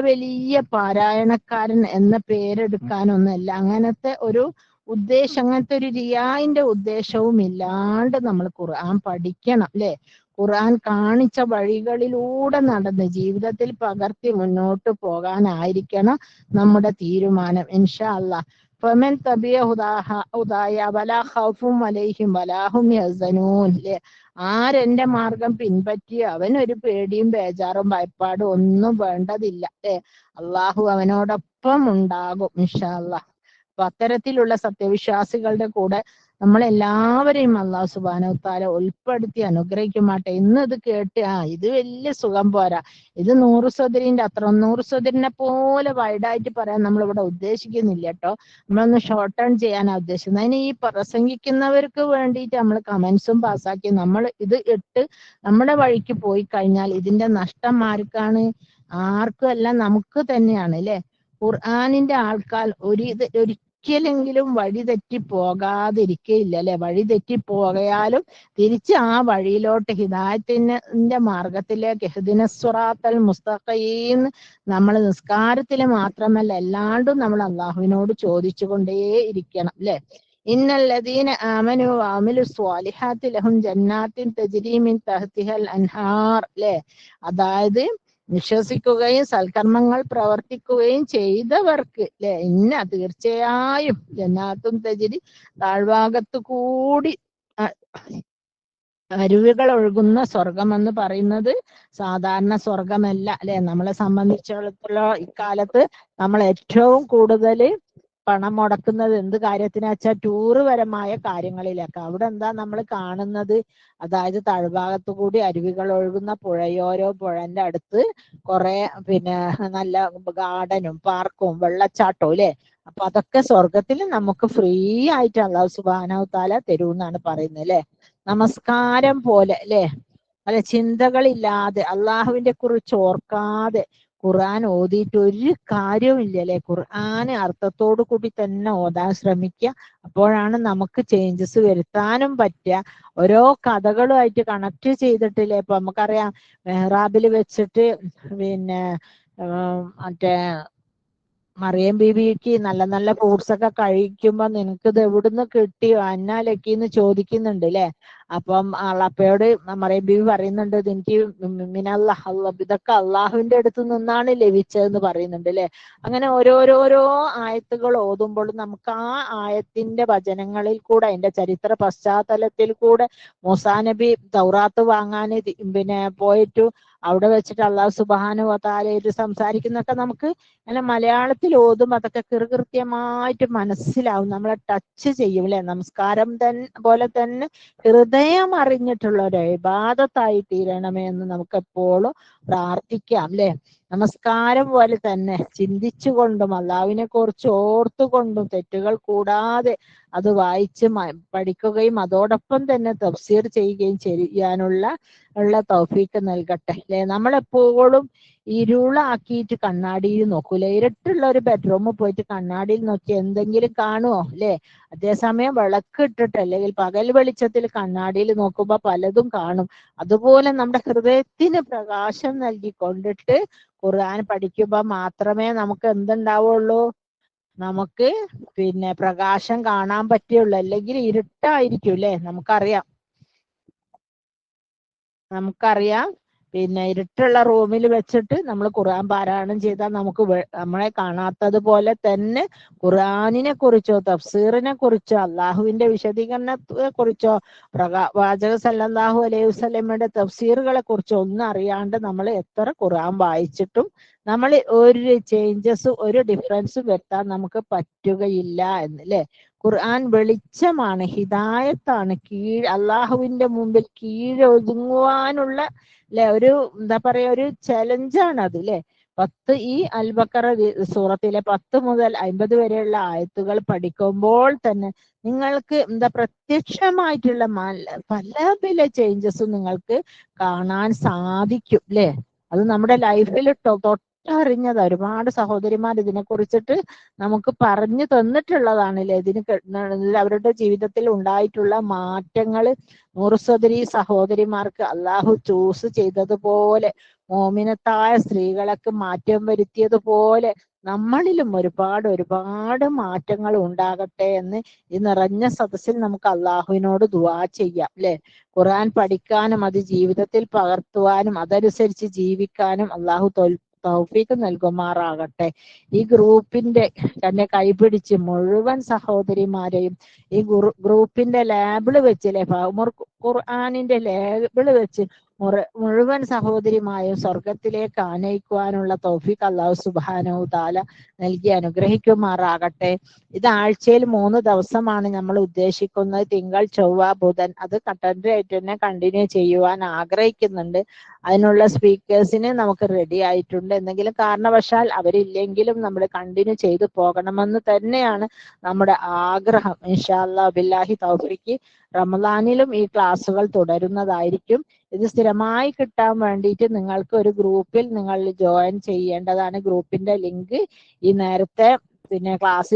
വലിയ പാരായണക്കാരൻ എന്ന പേരെടുക്കാനൊന്നല്ല. അങ്ങനത്തെ ഒരു ഉദ്ദേശം, അങ്ങനത്തെ ഒരു റിയായിന്റെ ഉദ്ദേശവും ഇല്ലാണ്ട് നമ്മൾ ഖുർആൻ പഠിക്കണം അല്ലെ. ഖുർആൻ കാണിച്ച വഴികളിലൂടെ നടന്ന് ജീവിതത്തിൽ പകർത്തി മുന്നോട്ട് പോകാനായിരിക്കണം നമ്മുടെ തീരുമാനം. ഇൻഷാ അല്ലാഹ്. ഫമൻ തബിയ ഹുദായ വലാ ഖൗഫും അലൈഹിം വലാ ഹും യഹ്സനൂൻ. ആരെന്റെ മാർഗം പറ്റി അവൻ ഒരു പേടിയും ബേജാറും ഭയപ്പാടും ഒന്നും വേണ്ടതില്ല അല്ലെ. അള്ളാഹു അവനോടൊപ്പം ഉണ്ടാകും ഇൻഷാ അല്ലാഹ്. അപ്പൊ അത്തരത്തിലുള്ള സത്യവിശ്വാസികളുടെ കൂടെ നമ്മളെല്ലാവരെയും അല്ലാഹു സുബ്ഹാനഹു വ തആല ഉൾപ്പെടുത്തി അനുഗ്രഹിക്കുമാട്ടെ. ഇന്ന് ഇത് കേട്ട് ഇത് വലിയ സുഖം പോരാ, ഇത് 100 സദരിന്റെ അത്ര 100 സദരിനെ പോലെ വൈഡായിട്ട് പറയാൻ നമ്മൾ ഇവിടെ ഉദ്ദേശിക്കുന്നില്ല കേട്ടോ. നമ്മളൊന്ന് ഷോർട്ട് ടേൺ ചെയ്യാനാ ഉദ്ദേശിക്കുന്നത്. അതിന് ഈ പ്രസംഗിക്കുന്നവർക്ക് വേണ്ടിയിട്ട് നമ്മൾ കമന്റ്സും പാസ്സാക്കി നമ്മൾ ഇത് ഇട്ട് നമ്മുടെ വഴിക്ക് പോയി കഴിഞ്ഞാൽ ഇതിന്റെ നഷ്ടം ആർക്കാണ്? ആർക്കും അല്ല, നമുക്ക് തന്നെയാണ് അല്ലെ. ഖുർആനിന്റെ ആൾക്കാർ ഒരിക്കലെങ്കിലും വഴി തെറ്റി പോകാതിരിക്കയില്ല അല്ലെ. വഴി തെറ്റി പോകയാലും തിരിച്ച് ആ വഴിയിലോട്ട് ഹിദായത്തിന്റെ മാർഗത്തിലേക്ക് ഇഹ്ദിനസ് സിറാത്തൽ മുസ്തഖീം നമ്മൾ നിസ്കാരത്തിൽ മാത്രമല്ല എല്ലാണ്ടും നമ്മൾ അള്ളാഹുവിനോട് ചോദിച്ചു കൊണ്ടേ ഇരിക്കണം അല്ലെ. ഇന്നല്ലദീന ആമനു വഅമിലു സ്വാലിഹാത്തി ലഹും ജന്നാത്തിൻ തജ്രി മിൻ തഹ്തിഹൽ അൻഹാർ അല്ലെ. അതായത് വിശ്വസിക്കുകയും സൽക്കർമ്മങ്ങൾ പ്രവർത്തിക്കുകയും ചെയ്തവർക്ക് അല്ലെ, തീർച്ചയായും ജന്നാത്തും തജ്രി താഴ്ഭാഗത്ത് കൂടി അരുവികൾ ഒഴുകുന്ന സ്വർഗം എന്ന് പറയുന്നത് സാധാരണ സ്വർഗമല്ല അല്ലെ. നമ്മളെ സംബന്ധിച്ചിടത്തോളം ഇക്കാലത്ത് നമ്മൾ ഏറ്റവും കൂടുതൽ പണം മുടക്കുന്നത് എന്ത് കാര്യത്തിനാ വെച്ചാൽ ടൂറുപരമായ കാര്യങ്ങളിലൊക്കെ. അവിടെ എന്താ നമ്മൾ കാണുന്നത്? അതായത് താഴ്ഭാഗത്തു കൂടി അരുവികൾ ഒഴുകുന്ന പുഴന്റെ അടുത്ത് കുറെ നല്ല ഗാർഡനും പാർക്കും വെള്ളച്ചാട്ടവും അല്ലെ. അപ്പൊ അതൊക്കെ സ്വർഗത്തിൽ നമുക്ക് ഫ്രീ ആയിട്ട് അല്ലാഹു സുബ്ഹാനഹു തആല തരുമെന്നാണ് പറയുന്നത് അല്ലെ. നമസ്കാരം പോലെ അല്ലെ, അല്ലെ, ചിന്തകളില്ലാതെ അള്ളാഹുവിനെ കുറിച്ച് ഓർക്കാതെ ഖുർആൻ ഓതിയിട്ട് ഒരു കാര്യവും ഇല്ല അല്ലെ. ഖുർആൻ അർത്ഥത്തോടു കൂടി തന്നെ ഓതാൻ ശ്രമിക്കുക. അപ്പോഴാണ് നമുക്ക് ചേഞ്ചസ് വരുത്താനും പറ്റുക. ഓരോ കഥകളുമായിട്ട് കണക്ട് ചെയ്തിട്ടില്ലേ. ഇപ്പൊ നമുക്കറിയാം മെഹ്റാബിൽ വെച്ചിട്ട് മറ്റേ മറിയം ബീവിക്ക് നല്ല നല്ല ഫ്രൂട്ട്സ് ഒക്കെ കഴിക്കുമ്പോ നിനക്കിത് എവിടുന്ന് കിട്ടിയോ അന്നാലക്കിന്ന് ചോദിക്കുന്നുണ്ട് അല്ലെ. അപ്പം അള്ളപ്പയോട് മറിയം ബീവി പറയുന്നുണ്ട്, എനിക്ക് ഇതൊക്കെ അള്ളാഹുവിന്റെ അടുത്ത് നിന്നാണ് ലഭിച്ചതെന്ന് പറയുന്നുണ്ട് അല്ലെ. അങ്ങനെ ഓരോരോരോ ആയത്തുകൾ ഓതുമ്പോൾ നമുക്ക് ആ ആയത്തിന്റെ വചനങ്ങളിൽ കൂടെ അതിന്റെ ചരിത്ര പശ്ചാത്തലത്തിൽ കൂടെ മൂസാ നബി തൗറാത്ത് വാങ്ങാൻ പോയിട്ടു അവിടെ വെച്ചിട്ട് അള്ളാഹു സുബ്ഹാനഹു വ തആലയായിട്ട് സംസാരിക്കുന്നൊക്കെ നമുക്ക് അങ്ങനെ മലയാളത്തിൽ ഓതും അതൊക്കെ കൃത്യമായിട്ട് മനസ്സിലാവും, നമ്മളെ ടച്ച് ചെയ്യും അല്ലെ. നമസ്കാരം പോലെ തന്നെ ഹൃദയം അറിഞ്ഞിട്ടുള്ള ഒരു ഇബാദത്തായി തീരണമേ എന്ന് നമുക്ക് എപ്പോഴും പ്രാർത്ഥിക്കാം അല്ലെ. നമസ്കാരം പോലെ തന്നെ ചിന്തിച്ചുകൊണ്ടും അള്ളാഹുവിനെ കുറിച്ച് ഓർത്തുകൊണ്ടും തെറ്റുകൾ കൂടാതെ അത് വായിച്ച് പഠിക്കുകയും അതോടൊപ്പം തന്നെ തഫ്സീർ ചെയ്യുകയും ചെയ്യാനുള്ള തൗഫീക്ക് നൽകട്ടെ അല്ലെ. നമ്മളെപ്പോഴും ഇരുളാക്കിയിട്ട് കണ്ണാടിയിൽ നോക്കൂല. ഇരുട്ടുള്ള ഒരു ബെഡ്റൂമിൽ പോയിട്ട് കണ്ണാടിയിൽ നോക്കി എന്തെങ്കിലും കാണുമോ അല്ലെ. അതേസമയം വിളക്ക് ഇട്ടിട്ട് അല്ലെങ്കിൽ പകൽ വെളിച്ചത്തിൽ കണ്ണാടിയിൽ നോക്കുമ്പോ പലതും കാണും. അതുപോലെ നമ്മുടെ ഹൃദയത്തിന് പ്രകാശം നൽകിക്കൊണ്ടിട്ട് ഖുർആൻ പഠിക്കുമ്പോ മാത്രമേ നമുക്ക് എന്തുണ്ടാവുള്ളൂ, നമുക്ക് പ്രകാശം കാണാൻ പറ്റുള്ളൂ. അല്ലെങ്കിൽ ഇരുട്ടായിരിക്കും അല്ലെ. നമുക്കറിയാം ഇരുട്ടുള്ള റൂമിൽ വെച്ചിട്ട് നമ്മൾ ഖുർആൻ പാരായണം ചെയ്താൽ നമുക്ക് നമ്മളെ കാണാത്തത് പോലെ തന്നെ ഖുർആനിനെ കുറിച്ചോ തഫ്സീറിനെ കുറിച്ചോ അള്ളാഹുവിന്റെ വിശദീകരണത്തെ കുറിച്ചോ പ്രവാചക സല്ലല്ലാഹു അലൈഹി വസല്ലമയുടെ തഫ്സീറുകളെ കുറിച്ചോ ഒന്നും അറിയാണ്ട് നമ്മൾ എത്ര ഖുർആൻ വായിച്ചിട്ടും നമ്മൾ ഒരു ചേഞ്ചസും ഒരു ഡിഫറൻസും വരുത്താൻ നമുക്ക് പറ്റുകയില്ല എന്നല്ലേ. ഖുർആൻ വെളിച്ചമാണ്, ഹിദായത്താണ്, അള്ളാഹുവിന്റെ മുമ്പിൽ കീഴൊതുങ്ങുവാനുള്ള ഒരു ഒരു ചലഞ്ചാണ് അത് അല്ലെ. ഈ അൽ-ബഖറ സൂറത്തിലെ 10 മുതൽ 50 വരെയുള്ള ആയത്തുകൾ പഠിക്കുമ്പോൾ തന്നെ നിങ്ങൾക്ക് പ്രത്യക്ഷമായിട്ടുള്ള പല ചേഞ്ചസും നിങ്ങൾക്ക് കാണാൻ സാധിക്കും അല്ലെ. അത് നമ്മുടെ ലൈഫിൽ തൊട്ടറിഞ്ഞത് ഒരുപാട് സഹോദരിമാർ ഇതിനെ കുറിച്ചിട്ട് നമുക്ക് പറഞ്ഞു തന്നിട്ടുള്ളതാണല്ലേ. അവരുടെ ജീവിതത്തിൽ ഉണ്ടായിട്ടുള്ള മാറ്റങ്ങൾ 100 സഹോദരിമാർക്ക് അള്ളാഹു ചൂസ് ചെയ്തതുപോലെ, മോമിനത്തായ സ്ത്രീകളൊക്കെ മാറ്റം വരുത്തിയതുപോലെ നമ്മളിലും ഒരുപാട് മാറ്റങ്ങൾ ഉണ്ടാകട്ടെ എന്ന് ഈ നിറഞ്ഞ സദസ്സിൽ നമുക്ക് അള്ളാഹുവിനോട് ദുആ ചെയ്യാം അല്ലെ. ഖുർആൻ പഠിക്കാനും അത് ജീവിതത്തിൽ പകർത്തുവാനും അതനുസരിച്ച് ജീവിക്കാനും അള്ളാഹു തൗഫീഖ് നൽകുമാറാകട്ടെ. ഈ ഗ്രൂപ്പിന്റെ തന്നെ കൈപിടിച്ച് മുഴുവൻ സഹോദരിമാരെയും ഈ ഗ്രൂപ്പിന്റെ ലേബിള് വെച്ചില്ലേ, ഖുർആനിന്റെ ലേബിള് വെച്ച് മുഴുവൻ സഹോദരിമാരെയും സ്വർഗത്തിലേക്ക് ആനയിക്കുവാനുള്ള തൗഫീഖ് അല്ലാഹു സുബ്ഹാനഹു തആല നൽകി അനുഗ്രഹിക്കുമാറാകട്ടെ. ഇത് ആഴ്ചയിൽ 3 ദിവസമാണ് നമ്മൾ ഉദ്ദേശിക്കുന്നത്, തിങ്കൾ, ചൊവ്വ, ബുധൻ. അത് കണ്ടന്റ് ആയിട്ട് തന്നെ കണ്ടിന്യൂ ചെയ്യുവാൻ ആഗ്രഹിക്കുന്നുണ്ട്. അതിനുള്ള സ്പീക്കേഴ്സിന് നമുക്ക് റെഡി ആയിട്ടുണ്ട്. എന്തെങ്കിലും കാരണവശാൽ അവരില്ലെങ്കിലും നമ്മൾ കണ്ടിന്യൂ ചെയ്തു പോകണമെന്ന് തന്നെയാണ് നമ്മുടെ ആഗ്രഹം. ഇൻഷാ അല്ലാഹ് ബില്ലാഹി തൗഫീഖ് റമദാനിലും ഈ ക്ലാസ്സുകൾ തുടരുന്നതായിരിക്കും. ഇത് സ്ഥിരമായി കിട്ടാൻ വേണ്ടിയിട്ട് നിങ്ങൾക്ക് ഒരു ഗ്രൂപ്പിൽ നിങ്ങൾ ജോയിൻ ചെയ്യേണ്ടതാണ്. ഗ്രൂപ്പിന്റെ ലിങ്ക് ഈ നേരത്തെ ക്ലാസ്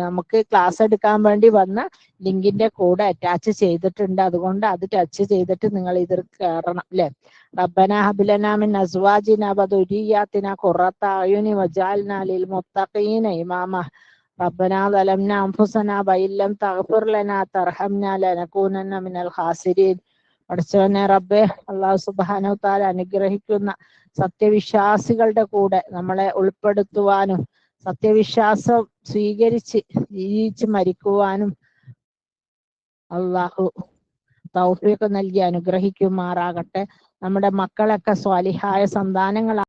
നമുക്ക് ക്ലാസ് എടുക്കാൻ വേണ്ടി വന്ന ലിങ്കിന്റെ കൂടെ അറ്റാച്ച് ചെയ്തിട്ടുണ്ട്. അതുകൊണ്ട് അത് ടച്ച് ചെയ്തിട്ട് നിങ്ങൾ ഇതിൽ കയറണം അല്ലെ. റബ്ബന ഹബ് ലനാ മിൻ അസ്വാജിന വദുരിയാതിന ഖുറത അയുനി വജഅൽനാ ലിൽ മുത്തഖീന ഇമാമ റബ്ബന ളലംനാ അൻഫുസനാ വഇല്ലം തഗ്ഫിർ ലനാ തർഹംനാ ലനകൂനന്ന മിനൽ ഖാസിരീൻ. പഠിച്ചവനെ റബ്ബേ, അല്ലാഹു സുബ്ഹാനഹു തആല അനുഗ്രഹിക്കുന്ന സത്യവിശ്വാസികളുടെ കൂടെ നമ്മളെ ഉൾപ്പെടുത്തുവാനും സത്യവിശ്വാസം സ്വീകരിച്ച് ജീവിച്ച് മരിക്കുവാനും അല്ലാഹു തൗഫീഖ് നൽകി അനുഗ്രഹിക്കുമാറാകട്ടെ. നമ്മുടെ മക്കളൊക്കെ സ്വാലിഹായ സന്താനങ്ങളാ